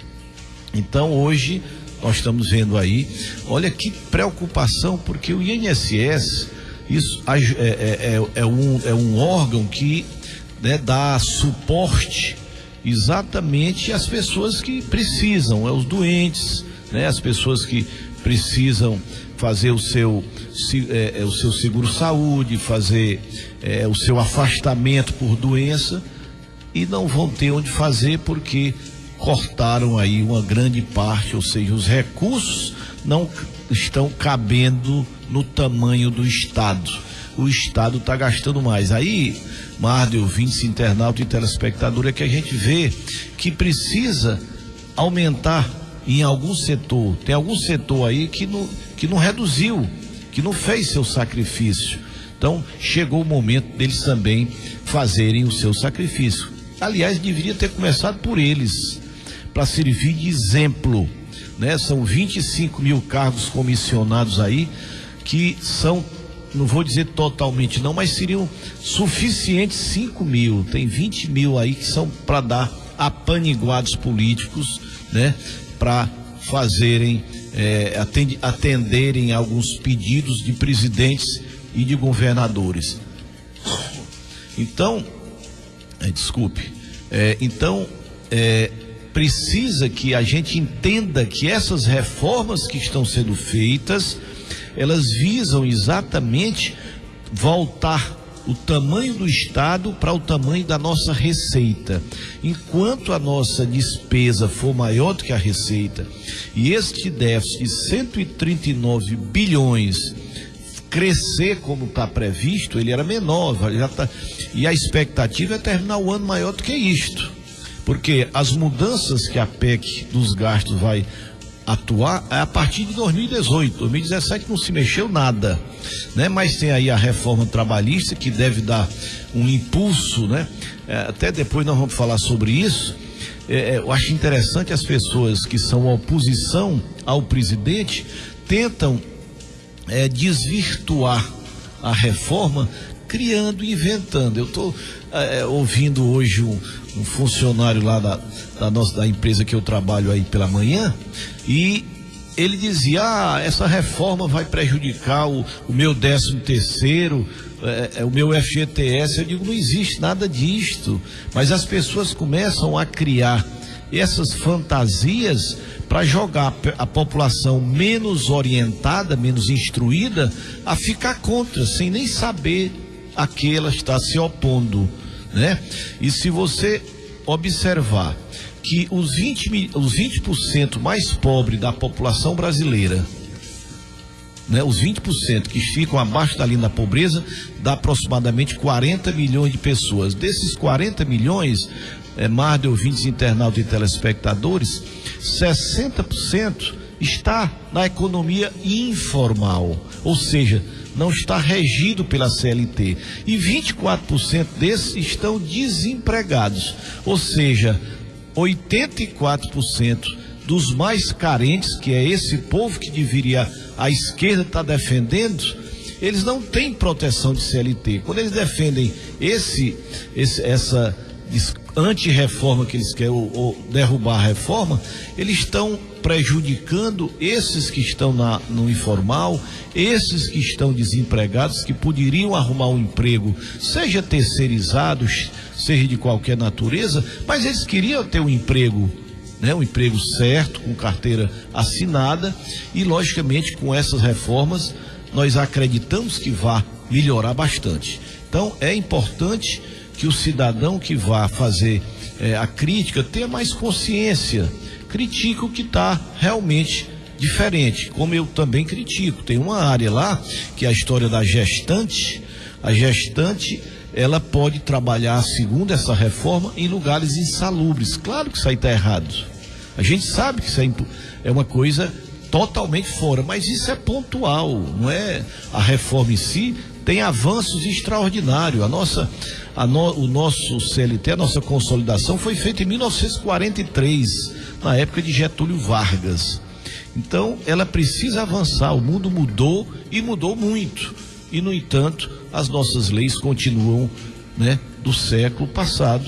Então hoje nós estamos vendo aí, olha que preocupação, porque o INSS é um órgão que dá suporte exatamente às pessoas que precisam, os doentes, as pessoas que precisam fazer o seu seguro-saúde, fazer o seu afastamento por doença e não vão ter onde fazer porque cortaram aí uma grande parte, ou seja, os recursos não estão cabendo no tamanho do Estado. O Estado está gastando mais. Aí, Marde, ouvintes, internauta e telespectador, é que a gente vê que precisa aumentar em algum setor. Tem algum setor aí que não reduziu, que não fez seu sacrifício. Então, chegou o momento deles também fazerem o seu sacrifício. Aliás, deveria ter começado por eles, para servir de exemplo, São 25 mil cargos comissionados aí, que são, não vou dizer totalmente não, mas seriam suficientes 5 mil. Tem 20 mil aí que são para dar apaniguados políticos, para fazerem, atenderem alguns pedidos de presidentes e de governadores. Então, precisa que a gente entenda que essas reformas que estão sendo feitas, elas visam exatamente voltar o tamanho do Estado para o tamanho da nossa receita. Enquanto a nossa despesa for maior do que a receita e este déficit de 139 bilhões crescer como está previsto, ele era menor, e a expectativa é terminar o ano maior do que isto, porque as mudanças que a PEC dos gastos vai atuar é a partir de 2018. 2017 não se mexeu nada, né? Mas tem aí a reforma trabalhista que deve dar um impulso, né? Até depois nós vamos falar sobre isso. Eu acho interessante as pessoas que são oposição ao presidente tentam desvirtuar a reforma, criando e inventando. Eu estou ouvindo hoje um funcionário lá da empresa que eu trabalho aí pela manhã, e ele dizia: essa reforma vai prejudicar o meu 13º, o meu FGTS. Eu digo: não existe nada disto, mas as pessoas começam a criar essas fantasias para jogar a população menos orientada, menos instruída, a ficar contra, sem nem saber a que ela está se opondo, né? E se você observar que os 20% mais pobres da população brasileira, né, os 20% que ficam abaixo da linha da pobreza, dá aproximadamente 40 milhões de pessoas. Desses 40 milhões, mais de ouvintes, internautas e telespectadores, 60% está na economia informal, ou seja, não está regido pela CLT, e 24% desses estão desempregados, ou seja, 84% dos mais carentes, que é esse povo que deveria a esquerda estar defendendo, eles não têm proteção de CLT. Quando eles defendem essa anti-reforma que eles querem, ou derrubar a reforma, eles estão prejudicando esses que estão no informal, esses que estão desempregados, que poderiam arrumar um emprego, seja terceirizado, seja de qualquer natureza, mas eles queriam ter um emprego, né, um emprego certo, com carteira assinada, e logicamente com essas reformas nós acreditamos que vai melhorar bastante. Então é importante que o cidadão que vá fazer a crítica tenha mais consciência, critica o que está realmente diferente, como eu também critico. Tem uma área lá que é a história da gestante. A gestante, ela pode trabalhar, segundo essa reforma, em lugares insalubres. Claro que isso aí está errado, a gente sabe que isso é uma coisa totalmente fora, mas isso é pontual, não é a reforma em si. Tem avanços extraordinários. O nosso CLT, a nossa consolidação foi feita em 1943, na época de Getúlio Vargas. Então, ela precisa avançar. O mundo mudou, e mudou muito. E, no entanto, as nossas leis continuam, né, do século passado,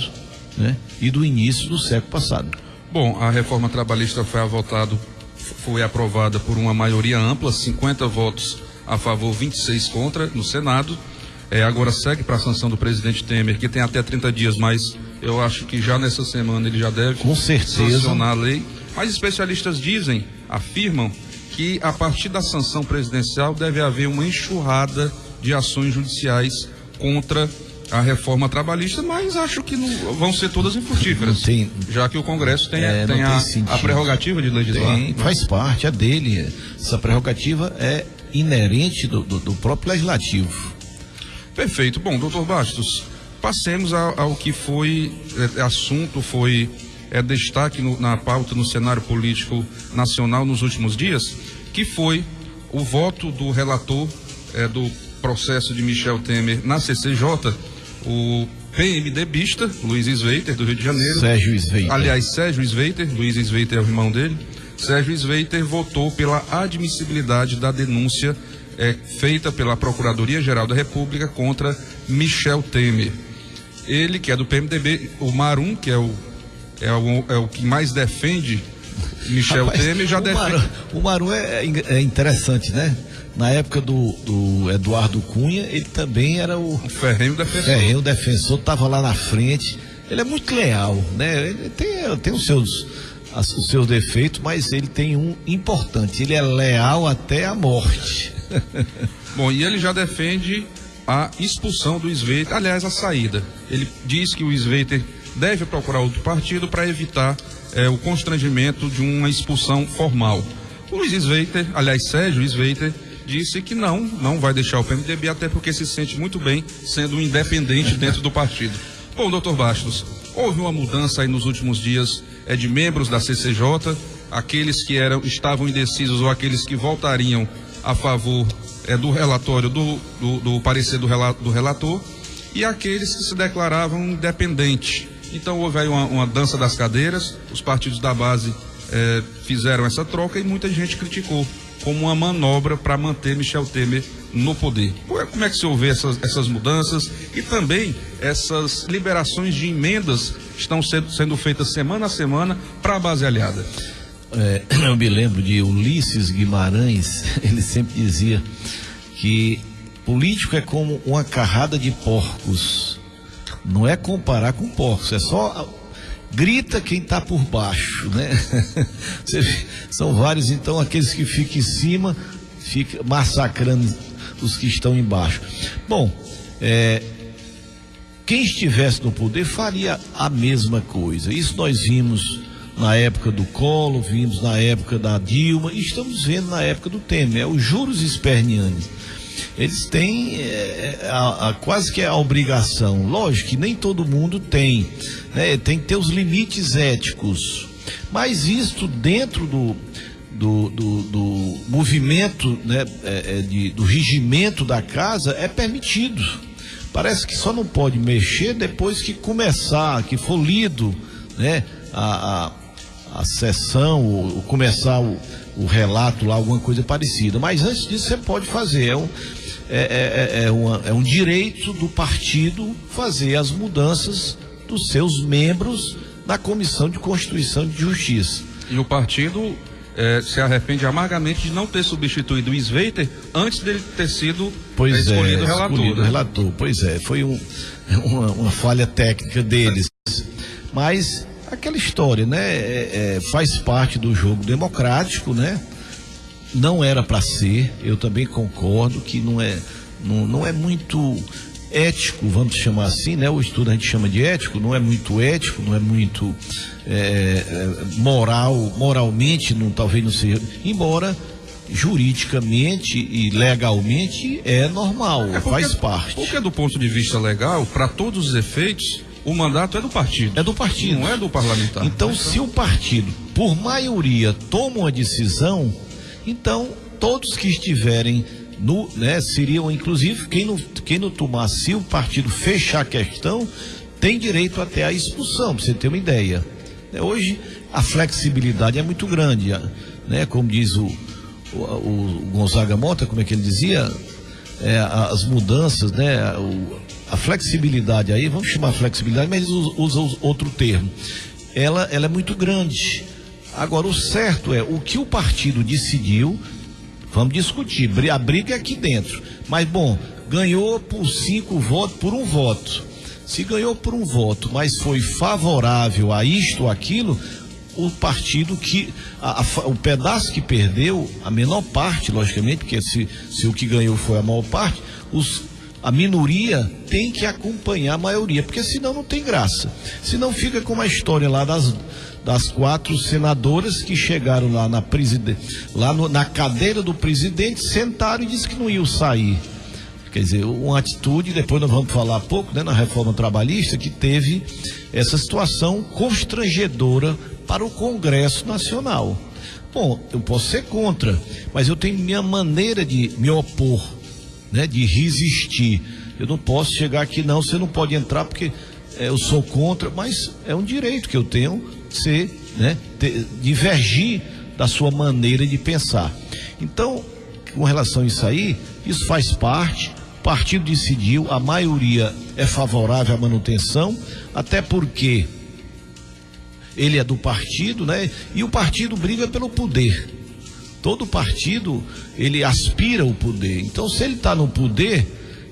né, e do início do século passado. Bom, a reforma trabalhista foi aprovada por uma maioria ampla, 50 votos a favor, 26 contra, no Senado. Agora segue para a sanção do presidente Temer, que tem até 30 dias, mas eu acho que já nessa semana ele já deve, com certeza, sancionar a lei. Mas especialistas afirmam que a partir da sanção presidencial deve haver uma enxurrada de ações judiciais contra a reforma trabalhista, mas acho que não vão ser todas infrutíferas, já que o Congresso tem a prerrogativa de legislar. Faz parte, é dele. Essa prerrogativa é inerente do próprio legislativo. Perfeito. Bom, doutor Bastos, passemos ao que foi assunto, foi destaque na pauta no cenário político nacional nos últimos dias, que foi o voto do relator do processo de Michel Temer na CCJ, o PMDBista, Luiz Sveiter, do Rio de Janeiro. Sérgio Sveiter. Aliás, Sérgio Sveiter, Luiz Sveiter é o irmão dele. Sérgio Sveiter votou pela admissibilidade da denúncia feita pela Procuradoria-Geral da República contra Michel Temer. Ele, que é do PMDB, o Marum, que é o que mais defende Michel Temer, já defende. O Marum é interessante, né? Na época do Eduardo Cunha, ele também era o ferrenho defensor. Ferrenho defensor, estava lá na frente. Ele é muito leal, né? Ele tem os seus defeitos, mas ele tem um importante: ele é leal até a morte. Bom, e ele já defende a expulsão do Sveiter, aliás, a saída. Ele diz que o Sveiter deve procurar outro partido para evitar o constrangimento de uma expulsão formal. O Luiz Sveiter, aliás, Sérgio Sveiter, disse que não vai deixar o PMDB, até porque se sente muito bem sendo um independente dentro do partido. Bom, doutor Bastos, houve uma mudança aí nos últimos dias de membros da CCJ, aqueles que estavam indecisos ou aqueles que votariam a favor do relatório, do parecer do relator, e aqueles que se declaravam independentes. Então houve aí uma dança das cadeiras, os partidos da base fizeram essa troca e muita gente criticou como uma manobra para manter Michel Temer no poder. Como é que se ouve essas mudanças e também essas liberações de emendas que estão sendo feitas semana a semana para a base aliada? Eu me lembro de Ulisses Guimarães, ele sempre dizia que político é como uma carrada de porcos. Não é comparar com porcos, é só grita quem está por baixo, né? São vários, então, aqueles que ficam em cima, ficam massacrando os que estão embaixo. Bom, quem estivesse no poder faria a mesma coisa. Isso nós vimos na época do Collor, vimos na época da Dilma e estamos vendo na época do Temer, os juros espernianos. Eles têm quase que a obrigação, lógico que nem todo mundo tem, né? Tem que ter os limites éticos, mas isto dentro do movimento, né, do regimento da casa é permitido. Parece que só não pode mexer depois que começar, que for lido, né, a sessão, ou começar o relato lá, alguma coisa parecida. Mas antes disso você pode fazer, é um direito do partido fazer as mudanças dos seus membros na Comissão de Constituição e de Justiça. E o partido se arrepende amargamente de não ter substituído o Sveiter antes dele ter sido escolhido relator. Pois é, foi uma falha técnica deles. Mas aquela história, né? Faz parte do jogo democrático, né? Não era para ser, eu também concordo que não é muito ético, vamos chamar assim, né? O estudo a gente chama de ético, não é muito ético, não é muito moralmente, talvez não seja, embora juridicamente e legalmente é normal, faz parte. Porque do ponto de vista legal, para todos os efeitos, o mandato é do partido. É do partido. Não é do parlamentar. Então, se o partido, por maioria, toma uma decisão, então todos que estiverem seriam, inclusive, quem não tomar, se o partido fechar a questão, tem direito até à expulsão, para você ter uma ideia. Hoje, a flexibilidade é muito grande, né? Como diz o Gonzaga Mota, como é que ele dizia? As mudanças, né? A flexibilidade aí, vamos chamar flexibilidade, mas eles usam outro termo. Ela é muito grande. Agora, o certo é, o que o partido decidiu, vamos discutir, a briga é aqui dentro. Mas, bom, ganhou por 5 votos, por 1 voto. Se ganhou por 1 voto, mas foi favorável a isto ou aquilo, o partido o pedaço que perdeu, a menor parte, logicamente, porque se o que ganhou foi a maior parte, a minoria tem que acompanhar a maioria, porque senão não tem graça. Senão fica como a história lá das 4 senadoras que chegaram lá na cadeira do presidente, sentaram e disse que não iam sair. Quer dizer, uma atitude, depois nós vamos falar pouco, né, na reforma trabalhista, que teve essa situação constrangedora para o Congresso Nacional. Bom, eu posso ser contra, mas eu tenho minha maneira de me opor, né, de resistir. Eu não posso chegar aqui, não, você não pode entrar porque eu sou contra, mas é um direito que eu tenho divergir da sua maneira de pensar. Então, com relação a isso aí, isso faz parte, o partido decidiu, a maioria é favorável à manutenção, até porque ele é do partido, né? E o partido briga pelo poder. Todo partido, ele aspira ao poder. Então, se ele está no poder,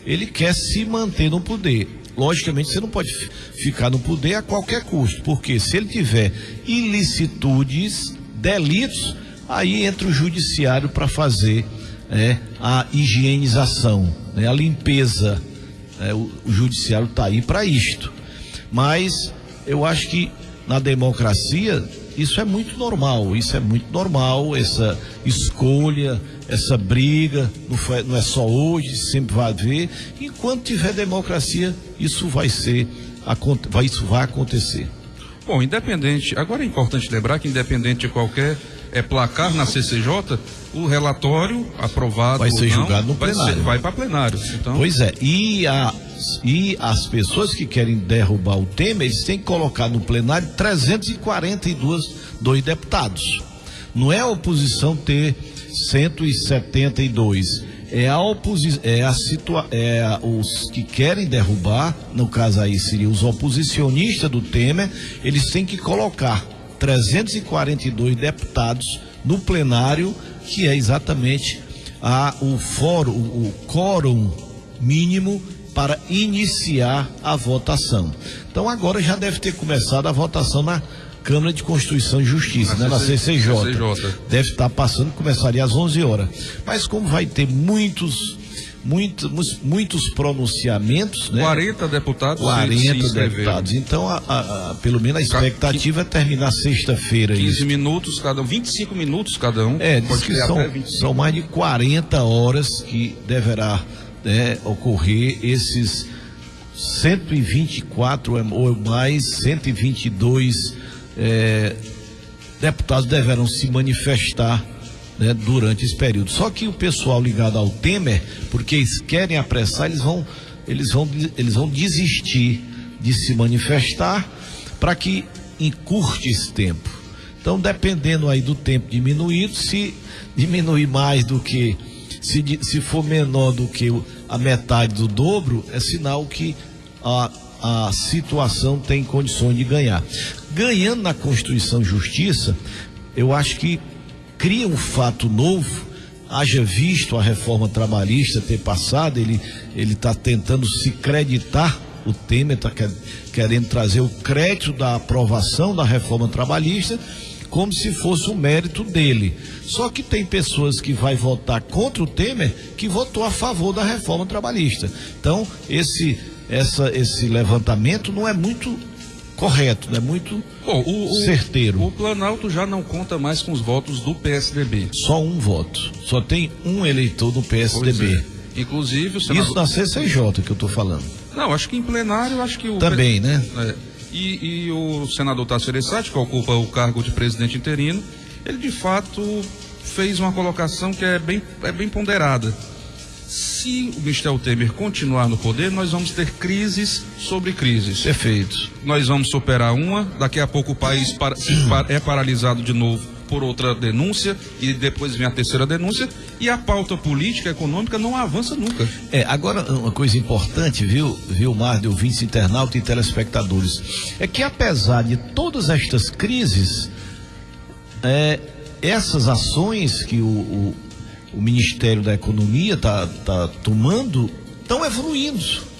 ele quer se manter no poder. Logicamente, você não pode ficar no poder a qualquer custo, porque se ele tiver ilicitudes, delitos, aí entra o judiciário para fazer a higienização, né? A limpeza. O judiciário está aí para isto. Mas eu acho que na democracia isso é muito normal, essa escolha, essa briga, não é só hoje, sempre vai haver. Enquanto tiver democracia, isso vai acontecer. Bom, independente, agora é importante lembrar que independente de qualquer placar na CCJ, o relatório aprovado vai ser julgado no plenário. Vai para plenário. Então... Pois é, e as pessoas que querem derrubar o Temer, eles têm que colocar no plenário 342 deputados. Não é a oposição ter 172. Os que querem derrubar, no caso aí seriam os oposicionistas do Temer, eles têm que colocar 342 deputados no plenário, que é exatamente o quórum mínimo para iniciar a votação. Então agora já deve ter começado a votação na Câmara de Constituição e Justiça, na CCJ. Deve estar passando, começaria às 11 horas. Mas como vai ter muitos pronunciamentos, né? 40 deputados. 40 deputados. Então, pelo menos a expectativa é terminar sexta-feira. 15 minutos cada um, 25 minutos cada um. Diz que são mais de 40 horas que deverá ocorrer esses 124 ou mais, 122 deputados deverão se manifestar, né, durante esse período. Só que o pessoal ligado ao Temer, porque eles querem apressar, eles vão desistir de se manifestar para que encurte esse tempo. Então, dependendo aí do tempo diminuído, se diminuir mais do que, se for menor do que a metade do dobro, é sinal que a situação tem condições de ganhar. Ganhando na Constituição e Justiça, eu acho que cria um fato novo. Haja visto a reforma trabalhista ter passado, ele está tentando se creditar, o Temer está querendo trazer o crédito da aprovação da reforma trabalhista como se fosse um mérito dele. Só que tem pessoas que vai votar contra o Temer que votou a favor da reforma trabalhista. Então, esse levantamento não é muito correto, não é muito certeiro. O Planalto já não conta mais com os votos do PSDB. Só um voto. Só tem um eleitor do PSDB. Inclusive o senador... Isso na CCJ que eu estou falando. Não, acho que em plenário, acho que o... Também, né? E o senador Tasso Gereissati, que ocupa o cargo de presidente interino, ele de fato fez uma colocação que é bem ponderada. Se o Michel Temer continuar no poder, nós vamos ter crises sobre crises. Perfeito. Nós vamos superar uma, daqui a pouco o país é paralisado de novo por outra denúncia, e depois vem a terceira denúncia, e a pauta política, econômica não avança nunca. Agora, uma coisa importante, viu, Márcio, ouvintes, internautas e telespectadores, é que apesar de todas estas crises, essas ações que o Ministério da Economia tá tomando, estão evoluindo.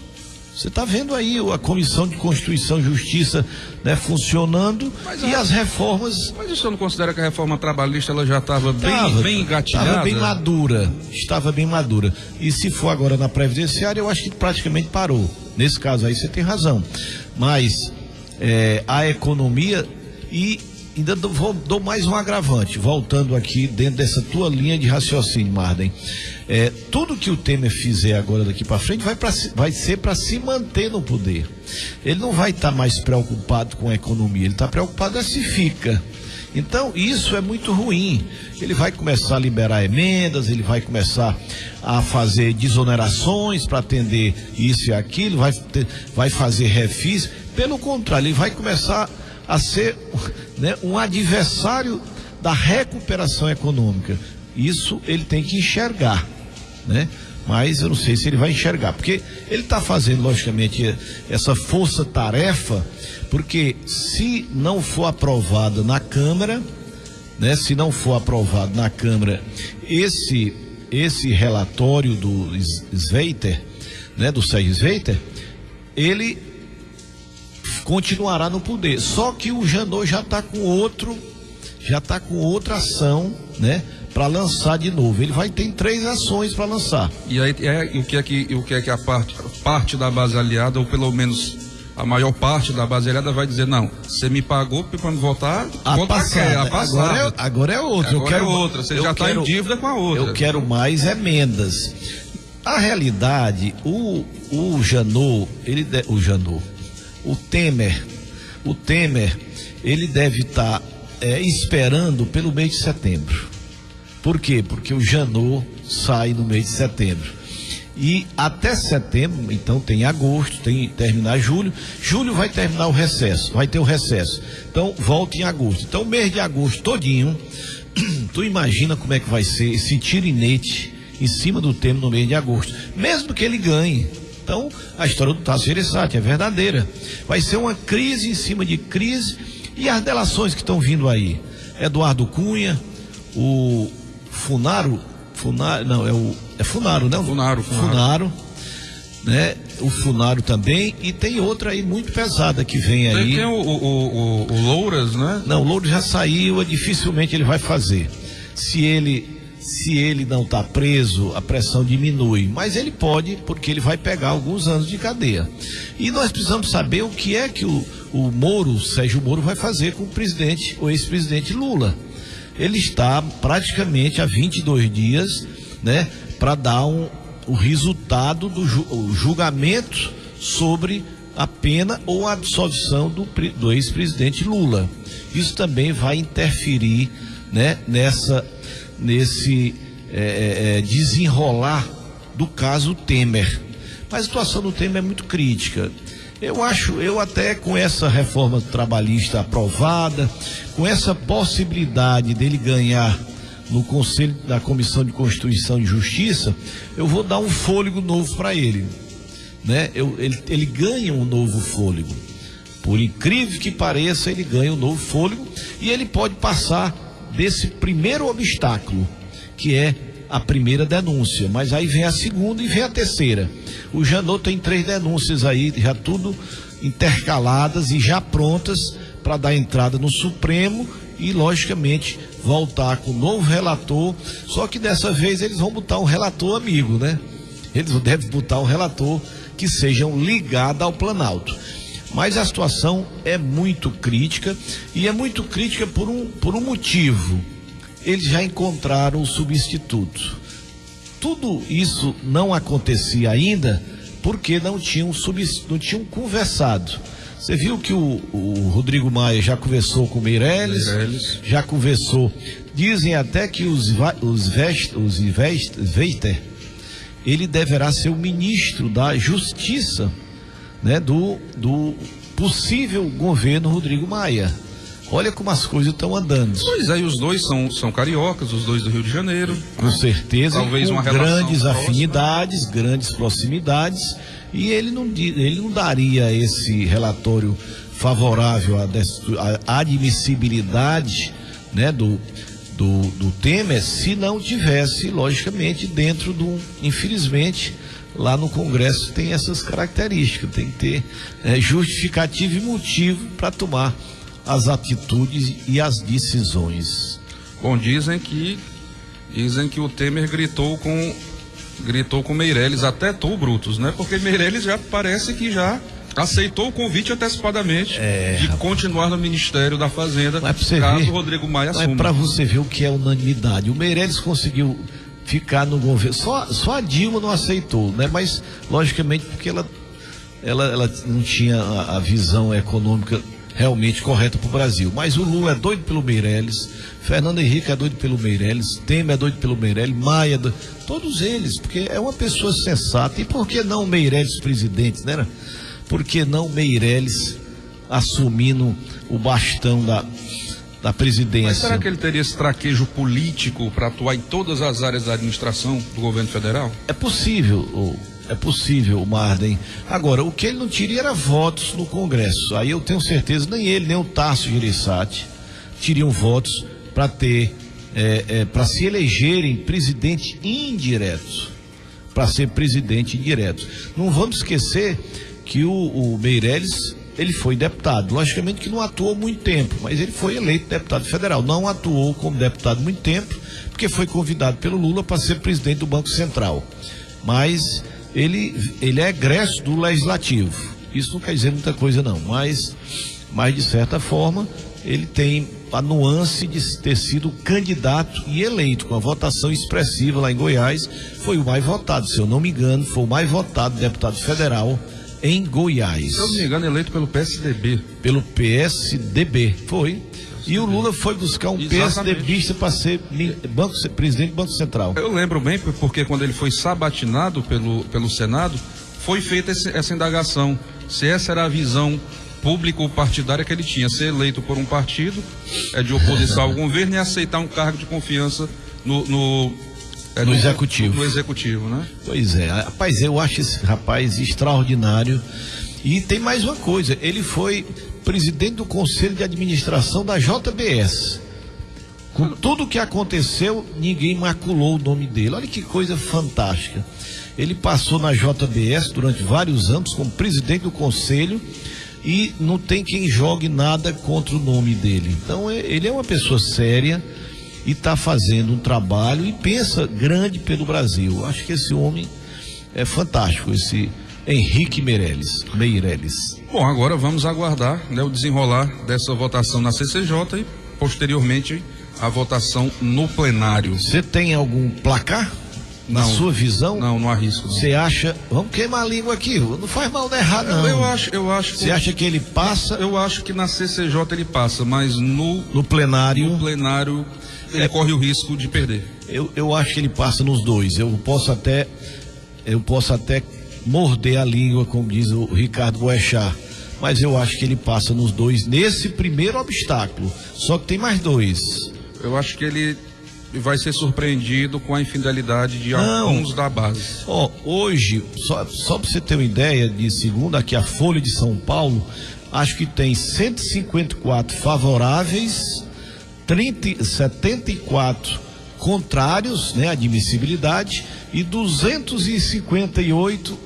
Você está vendo aí a Comissão de Constituição e Justiça, né, funcionando, e as reformas... Mas o senhor não considera que a reforma trabalhista ela já estava bem engatilhada? Estava bem madura. E se for agora na Previdenciária, eu acho que praticamente parou. Nesse caso aí você tem razão. Mas a economia, e ainda dou mais um agravante, voltando aqui dentro dessa tua linha de raciocínio, Marden. Tudo que o Temer fizer agora daqui para frente vai ser para se manter no poder. Ele não vai estar mais preocupado com a economia, ele está preocupado se fica. Então isso é muito ruim. Ele vai começar a liberar emendas, ele vai começar a fazer desonerações para atender isso e aquilo, vai fazer refis. Pelo contrário, ele vai começar a ser, né, um adversário da recuperação econômica. Isso ele tem que enxergar, né? Mas eu não sei se ele vai enxergar, porque ele está fazendo, logicamente, essa força-tarefa, porque se não for aprovada na Câmara, né? Se não for aprovado na Câmara esse relatório do Sveiter, né? Do Sérgio Sveiter, ele continuará no poder. Só que o Janot já está com outra ação, né, para lançar de novo. Ele vai ter 3 ações para lançar. E aí o que é que a parte da base aliada, ou pelo menos a maior parte da base aliada, vai dizer: não, você me pagou para me votar, a passada. Agora é outra. Você já está em dívida com a outra. Eu quero mais emendas. A realidade, o Janot, o Temer o Temer, ele deve estar esperando pelo mês de setembro. Por quê? Porque o Janot sai no mês de setembro. E até setembro, então tem agosto, tem terminar julho. Julho vai terminar o recesso, vai ter o recesso. Então volta em agosto. Então o mês de agosto todinho, tu imagina como é que vai ser esse tirinete em cima do Temer no mês de agosto, mesmo que ele ganhe. Então a história do Tasso Gereissati é verdadeira. Vai ser uma crise em cima de crise. E as delações que estão vindo aí? Eduardo Cunha, o Funaro, Funaro, né? Funaro, né? O Funaro também, e tem outra aí muito pesada que vem aí. Tem o Louras, né? Não, o Louras já saiu, dificilmente ele vai fazer. Se ele não está preso, a pressão diminui, mas ele pode, porque ele vai pegar alguns anos de cadeia. E nós precisamos saber o que é que o Sérgio Moro vai fazer com o ex-presidente Lula. Ele está praticamente há 22 dias, né, para dar o resultado do julgamento sobre a pena ou a absolvição do ex-presidente Lula. Isso também vai interferir, né, nesse desenrolar do caso Temer. Mas a situação do Temer é muito crítica. Eu até com essa reforma trabalhista aprovada, com essa possibilidade dele ganhar no Conselho da Comissão de Constituição e Justiça, eu vou dar um fôlego novo para ele, né? Ele ganha um novo fôlego. Por incrível que pareça, ele ganha um novo fôlego e ele pode passar desse primeiro obstáculo, que é a primeira denúncia, mas aí vem a segunda e vem a terceira. O Janot tem 3 denúncias aí, já tudo intercaladas e já prontas para dar entrada no Supremo e, logicamente, voltar com o novo relator, só que dessa vez eles vão botar um relator amigo, né? Eles devem botar um relator que sejam ligado ao Planalto. Mas a situação é muito crítica, e é muito crítica por um motivo. Eles já encontraram o substituto. Tudo isso não acontecia ainda porque não tinham conversado. Você viu que o Rodrigo Maia já conversou com o Meirelles, já conversou. Dizem até que os Weiter, ele deverá ser o ministro da Justiça, né, do possível governo Rodrigo Maia. Olha como as coisas estão andando. Pois aí, os dois são cariocas, os dois do Rio de Janeiro. Com certeza, talvez com uma grandes relação afinidades, próxima, grandes proximidades, e ele não daria esse relatório favorável à admissibilidade, né, do Temer, se não tivesse, logicamente, infelizmente, lá no Congresso tem essas características, tem que ter justificativa e motivo para tomar as atitudes e as decisões. Bom, dizem que o Temer gritou com Meirelles, até tu, Brutus, né? Porque Meirelles já parece que já aceitou o convite antecipadamente de continuar no Ministério da Fazenda, caso o Rodrigo Maia assuma. É para você ver o que é unanimidade. O Meirelles conseguiu ficar no governo, só a Dilma não aceitou, né? Mas logicamente porque ela não tinha a visão econômica realmente correta para o Brasil. Mas o Lula é doido pelo Meirelles, Fernando Henrique é doido pelo Meirelles, Temer é doido pelo Meirelles, Maia, todos eles, porque é uma pessoa sensata. E por que não Meirelles presidente, né? Por que não Meirelles assumindo o bastão da presidência? Mas será que ele teria esse traquejo político para atuar em todas as áreas da administração do governo federal? É possível, Marden. Agora, o que ele não teria era votos no Congresso. Aí eu tenho certeza, nem ele, nem o Tasso Gereissati teriam votos para para se elegerem presidente indireto. Para ser presidente indireto. Não vamos esquecer que o Meirelles, ele foi deputado. Logicamente que não atuou muito tempo, mas ele foi eleito deputado federal. Não atuou como deputado muito tempo, porque foi convidado pelo Lula para ser presidente do Banco Central. Mas ele é egresso do Legislativo. Isso não quer dizer muita coisa não, mas de certa forma ele tem a nuance de ter sido candidato e eleito com a votação expressiva lá em Goiás. Foi o mais votado, se eu não me engano, foi o mais votado deputado federal em Goiás. Se eu não me engano, eleito pelo PSDB. Pelo PSDB, foi. E o Lula foi buscar um PSDBista para ser presidente do Banco Central. Eu lembro bem, porque quando ele foi sabatinado pelo Senado, foi feita essa indagação. Se essa era a visão público-partidária que ele tinha, ser eleito por um partido de oposição ao governo e aceitar um cargo de confiança no executivo. No executivo, né? Pois é, rapaz, eu acho esse rapaz extraordinário. E tem mais uma coisa, ele foi presidente do Conselho de Administração da JBS. Com tudo o que aconteceu, ninguém maculou o nome dele. Olha que coisa fantástica. Ele passou na JBS durante vários anos como presidente do Conselho e não tem quem jogue nada contra o nome dele. Então ele é uma pessoa séria e está fazendo um trabalho e pensa grande pelo Brasil. Acho que esse homem é fantástico, esse Henrique Meirelles. Bom, agora vamos aguardar, né, o desenrolar dessa votação na CCJ e posteriormente a votação no plenário. Você tem algum placar? Na sua visão? Não arrisco. Você acha, vamos queimar a língua aqui, não faz mal de errar não. Eu acho. Você acha que ele passa? Eu acho que na CCJ ele passa, mas no plenário. No plenário ele corre o risco de perder. Eu acho que ele passa nos dois. Eu posso até morder a língua, como diz o Ricardo Boechat, mas eu acho que ele passa nos dois nesse primeiro obstáculo. Só que tem mais dois. Eu acho que ele vai ser surpreendido com a infidelidade de alguns da base. Hoje, só para você ter uma ideia, de segunda aqui a Folha de São Paulo, acho que tem 154 favoráveis, 74 contrários, né, admissibilidade, e 258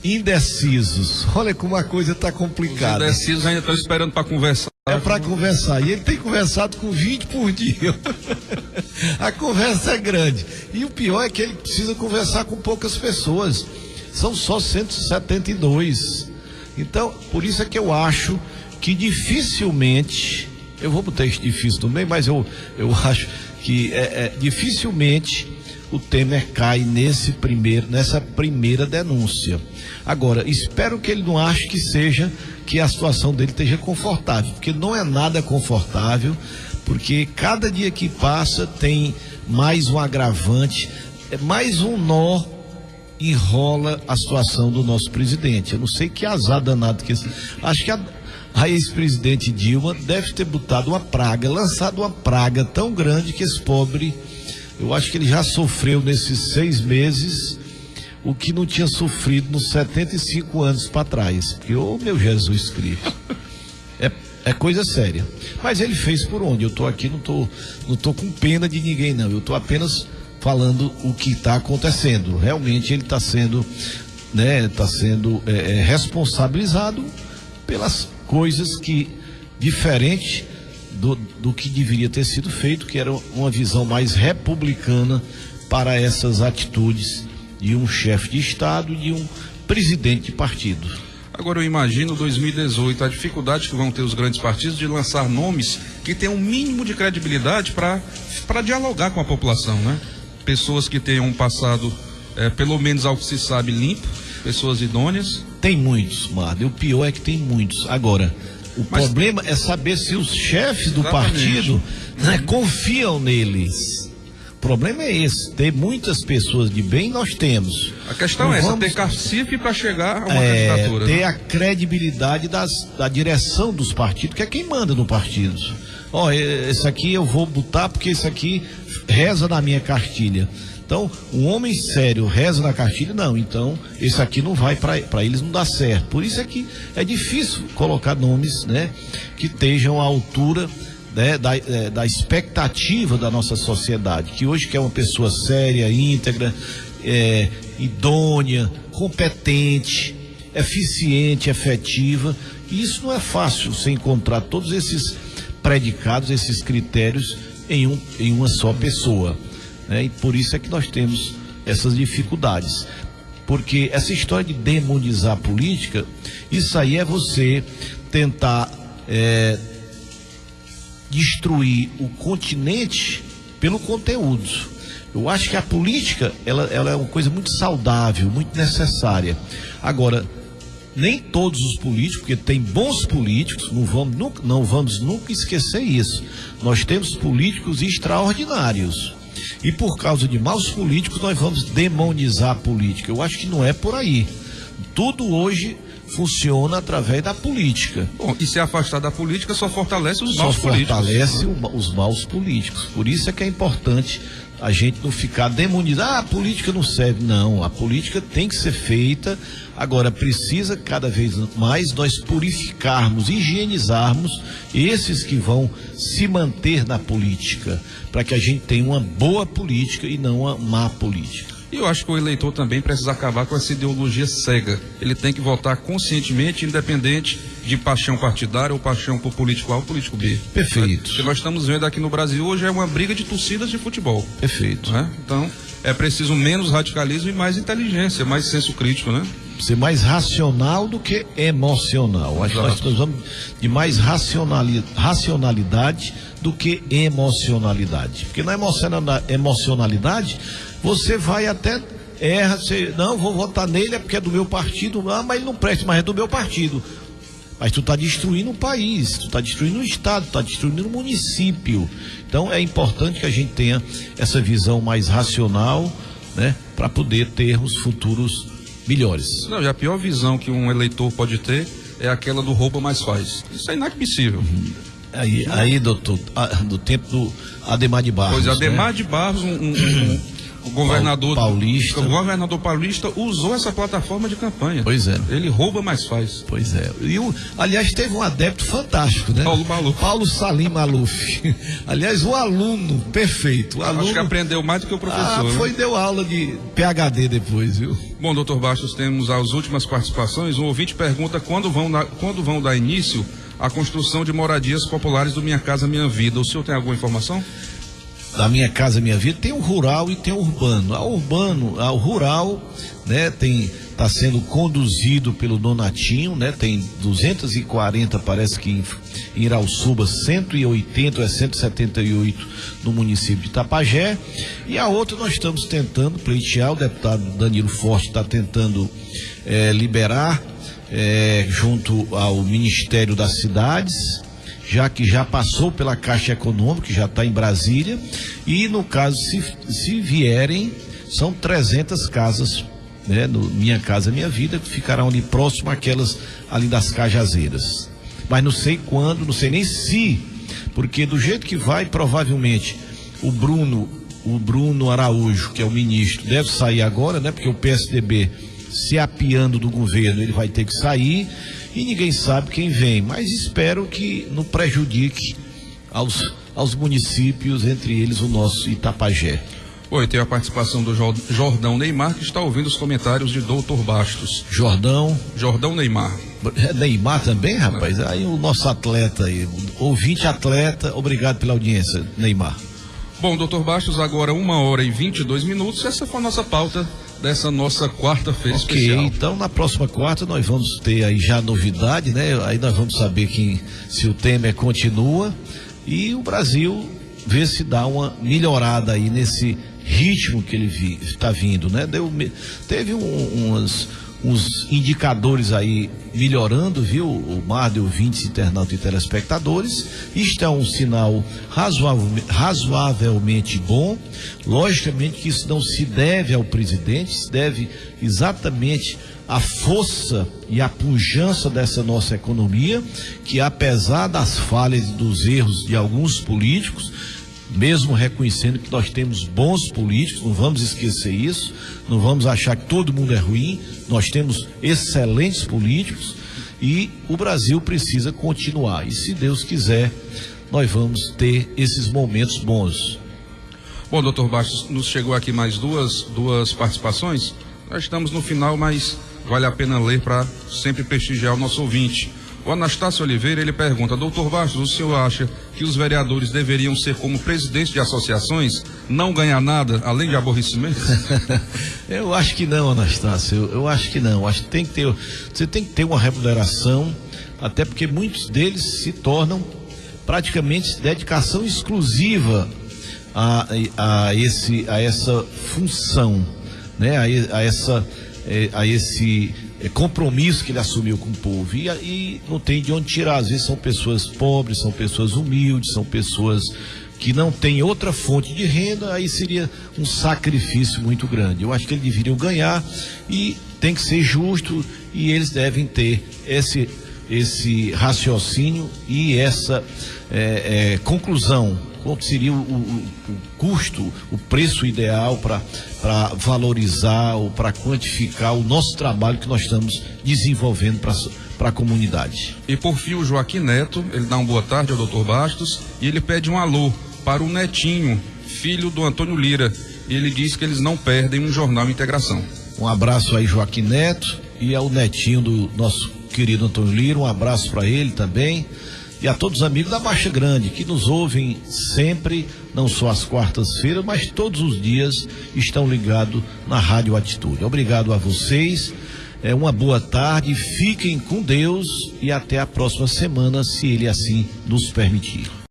indecisos. Olha como a coisa está complicada. Os indecisos ainda estão esperando para conversar. É para conversar. E ele tem conversado com 20 por dia. A conversa é grande. E o pior é que ele precisa conversar com poucas pessoas. São só 172. Então, por isso é que eu acho que dificilmente, eu vou botar isso difícil também, mas eu acho que dificilmente o Temer cai nessa primeira denúncia. Agora, espero que ele não ache que a situação dele esteja confortável, porque não é nada confortável, porque cada dia que passa tem mais um agravante, mais um nó enrola a situação do nosso presidente. Eu não sei que azar danado que acho que a ex-presidente Dilma deve ter lançado uma praga tão grande que esse pobre, eu acho que ele já sofreu nesses 6 meses o que não tinha sofrido nos 75 anos para trás. Porque, meu Jesus Cristo, é coisa séria. Mas ele fez por onde? Eu estou aqui, não tô com pena de ninguém não, eu estou apenas falando o que está acontecendo. Realmente ele está sendo responsabilizado pelas coisas que, diferente do que deveria ter sido feito, que era uma visão mais republicana para essas atitudes de um chefe de Estado e de um presidente de partido. Agora eu imagino 2018, a dificuldade que vão ter os grandes partidos de lançar nomes que tenham um mínimo de credibilidade para dialogar com a população, né? Pessoas que tenham um passado, pelo menos ao que se sabe, limpo, pessoas idôneas. Tem muitos, Marda, o pior é que tem muitos. Agora, o problema é saber se os chefes do partido confiam neles. O problema é esse, ter muitas pessoas de bem nós temos. A questão é essa, ter cacife para chegar a uma candidatura. Ter a credibilidade da direção dos partidos, que é quem manda no partido. Esse aqui eu vou botar porque esse aqui reza na minha cartilha. Então, um homem sério reza na cartilha, não, então esse aqui não vai, para eles não dá certo. Por isso é que é difícil colocar nomes, né, que estejam à altura, né, da expectativa da nossa sociedade, que hoje quer uma pessoa séria, íntegra, idônea, competente, eficiente, efetiva. E isso não é fácil você encontrar todos esses predicados, esses critérios em uma só pessoa, né? E por isso é que nós temos essas dificuldades, porque essa história de demonizar a política, isso aí é você tentar destruir o continente pelo conteúdo. Eu acho que a política ela é uma coisa muito saudável, muito necessária. Agora, nem todos os políticos, porque tem bons políticos, não vamos nunca esquecer isso. Nós temos políticos extraordinários. E por causa de maus políticos, nós vamos demonizar a política. Eu acho que não é por aí. Tudo hoje funciona através da política. Bom, e se afastar da política só fortalece os maus políticos. Só fortalece os maus políticos. Por isso é que é importante a gente não ficar demonizando. A política não serve. Não, a política tem que ser feita. Agora, precisa cada vez mais nós purificarmos, higienizarmos esses que vão se manter na política, para que a gente tenha uma boa política e não uma má política. E eu acho que o eleitor também precisa acabar com essa ideologia cega. Ele tem que votar conscientemente, independente de paixão partidária ou paixão por político A ou político B. Perfeito. O que nós estamos vendo aqui no Brasil hoje é uma briga de torcidas de futebol. Perfeito. Né? Então, é preciso menos radicalismo e mais inteligência, mais senso crítico, né? Ser mais racional do que emocional. Acho que nós precisamos de mais racionalidade do que emocionalidade. Porque na emocionalidade, você vai até erra, você, não, vou votar nele, é porque é do meu partido, mas ele não presta, mas é do meu partido. Mas tu está destruindo o país, tu está destruindo o estado, tu está destruindo o município. Então é importante que a gente tenha essa visão mais racional, né, para poder termos futuros melhores. Não, e a pior visão que um eleitor pode ter é aquela do rouba mais faz. Isso é inadmissível. Aí, doutor, do tempo do Ademar de Barros. Pois, Ademar de Barros, o governador paulista. O governador paulista usou essa plataforma de campanha. Pois é. Ele rouba mais faz. Pois é. E aliás, teve um adepto fantástico, né? Paulo Maluf. Paulo Salim Maluf. Aliás, um aluno perfeito. Acho que aprendeu mais do que o professor. Deu aula de PhD depois, viu? Bom, doutor Bastos, temos as últimas participações. Um ouvinte pergunta quando vão dar início à construção de moradias populares do Minha Casa Minha Vida. O senhor tem alguma informação? Da Minha Casa Minha Vida tem o rural e tem o urbano. O rural, né, está sendo conduzido pelo Donatinho, né, tem 240, parece que em Irauçuba, 180 ou 178 no município de Itapajé, e a outra nós estamos tentando pleitear, o deputado Danilo Forte está tentando liberar junto ao Ministério das Cidades, já que já passou pela Caixa Econômica, que já está em Brasília, e no caso, se vierem, são 300 casas, né, no Minha Casa Minha Vida, que ficarão ali próximo àquelas ali das Cajazeiras. Mas não sei quando, não sei nem se, porque do jeito que vai, provavelmente, o Bruno Araújo, que é o ministro, deve sair agora, né, porque o PSDB, se apiando do governo, ele vai ter que sair, e ninguém sabe quem vem, mas espero que não prejudique aos municípios, entre eles o nosso Itapajé. Oi, tem a participação do Jordão Neymar, que está ouvindo os comentários de doutor Bastos. Jordão Neymar. Neymar também, rapaz? Aí o nosso atleta aí, ouvinte atleta, obrigado pela audiência, Neymar. Bom, doutor Bastos, agora 1h22, essa foi a nossa pauta dessa nossa quarta-feira especial. Ok, então na próxima quarta nós vamos ter aí já novidade, né? Aí nós vamos saber se o Temer continua e o Brasil vê se dá uma melhorada aí nesse ritmo que ele está vindo, né? Teve uns indicadores aí melhorando, viu? O mar de ouvintes, internautas e telespectadores. Isto é um sinal razoavelmente bom. Logicamente que isso não se deve ao presidente, se deve exatamente à força e à pujança dessa nossa economia, que apesar das falhas e dos erros de alguns políticos, mesmo reconhecendo que nós temos bons políticos, não vamos esquecer isso, não vamos achar que todo mundo é ruim, nós temos excelentes políticos e o Brasil precisa continuar, e se Deus quiser, nós vamos ter esses momentos bons. Bom, doutor Bastos, nos chegou aqui mais duas participações, nós estamos no final, mas vale a pena ler para sempre prestigiar o nosso ouvinte. O Anastácio Oliveira, ele pergunta: doutor Bastos, o senhor acha que os vereadores deveriam ser como presidentes de associações, não ganhar nada, além de aborrecimento? Eu acho que não, Anastácio, eu acho que não, acho que você tem que ter uma remuneração, até porque muitos deles se tornam praticamente dedicação exclusiva a essa função, né, a esse compromisso que ele assumiu com o povo e não tem de onde tirar. Às vezes são pessoas pobres, são pessoas humildes, são pessoas que não têm outra fonte de renda, aí seria um sacrifício muito grande. Eu acho que eles deveriam ganhar e tem que ser justo, e eles devem ter esse raciocínio e essa conclusão. Qual seria o custo, o preço ideal para valorizar ou para quantificar o nosso trabalho que nós estamos desenvolvendo para a comunidade. E por fim, o Joaquim Neto, ele dá uma boa tarde ao doutor Bastos e ele pede um alô para o netinho, filho do Antônio Lira. E ele diz que eles não perdem um Jornal Integração. Um abraço aí, Joaquim Neto, e ao netinho do nosso querido Antônio Lira, um abraço para ele também. E a todos os amigos da Baixa Grande, que nos ouvem sempre, não só às quartas-feiras, mas todos os dias estão ligados na Rádio Atitude. Obrigado a vocês, uma boa tarde, fiquem com Deus e até a próxima semana, se Ele assim nos permitir.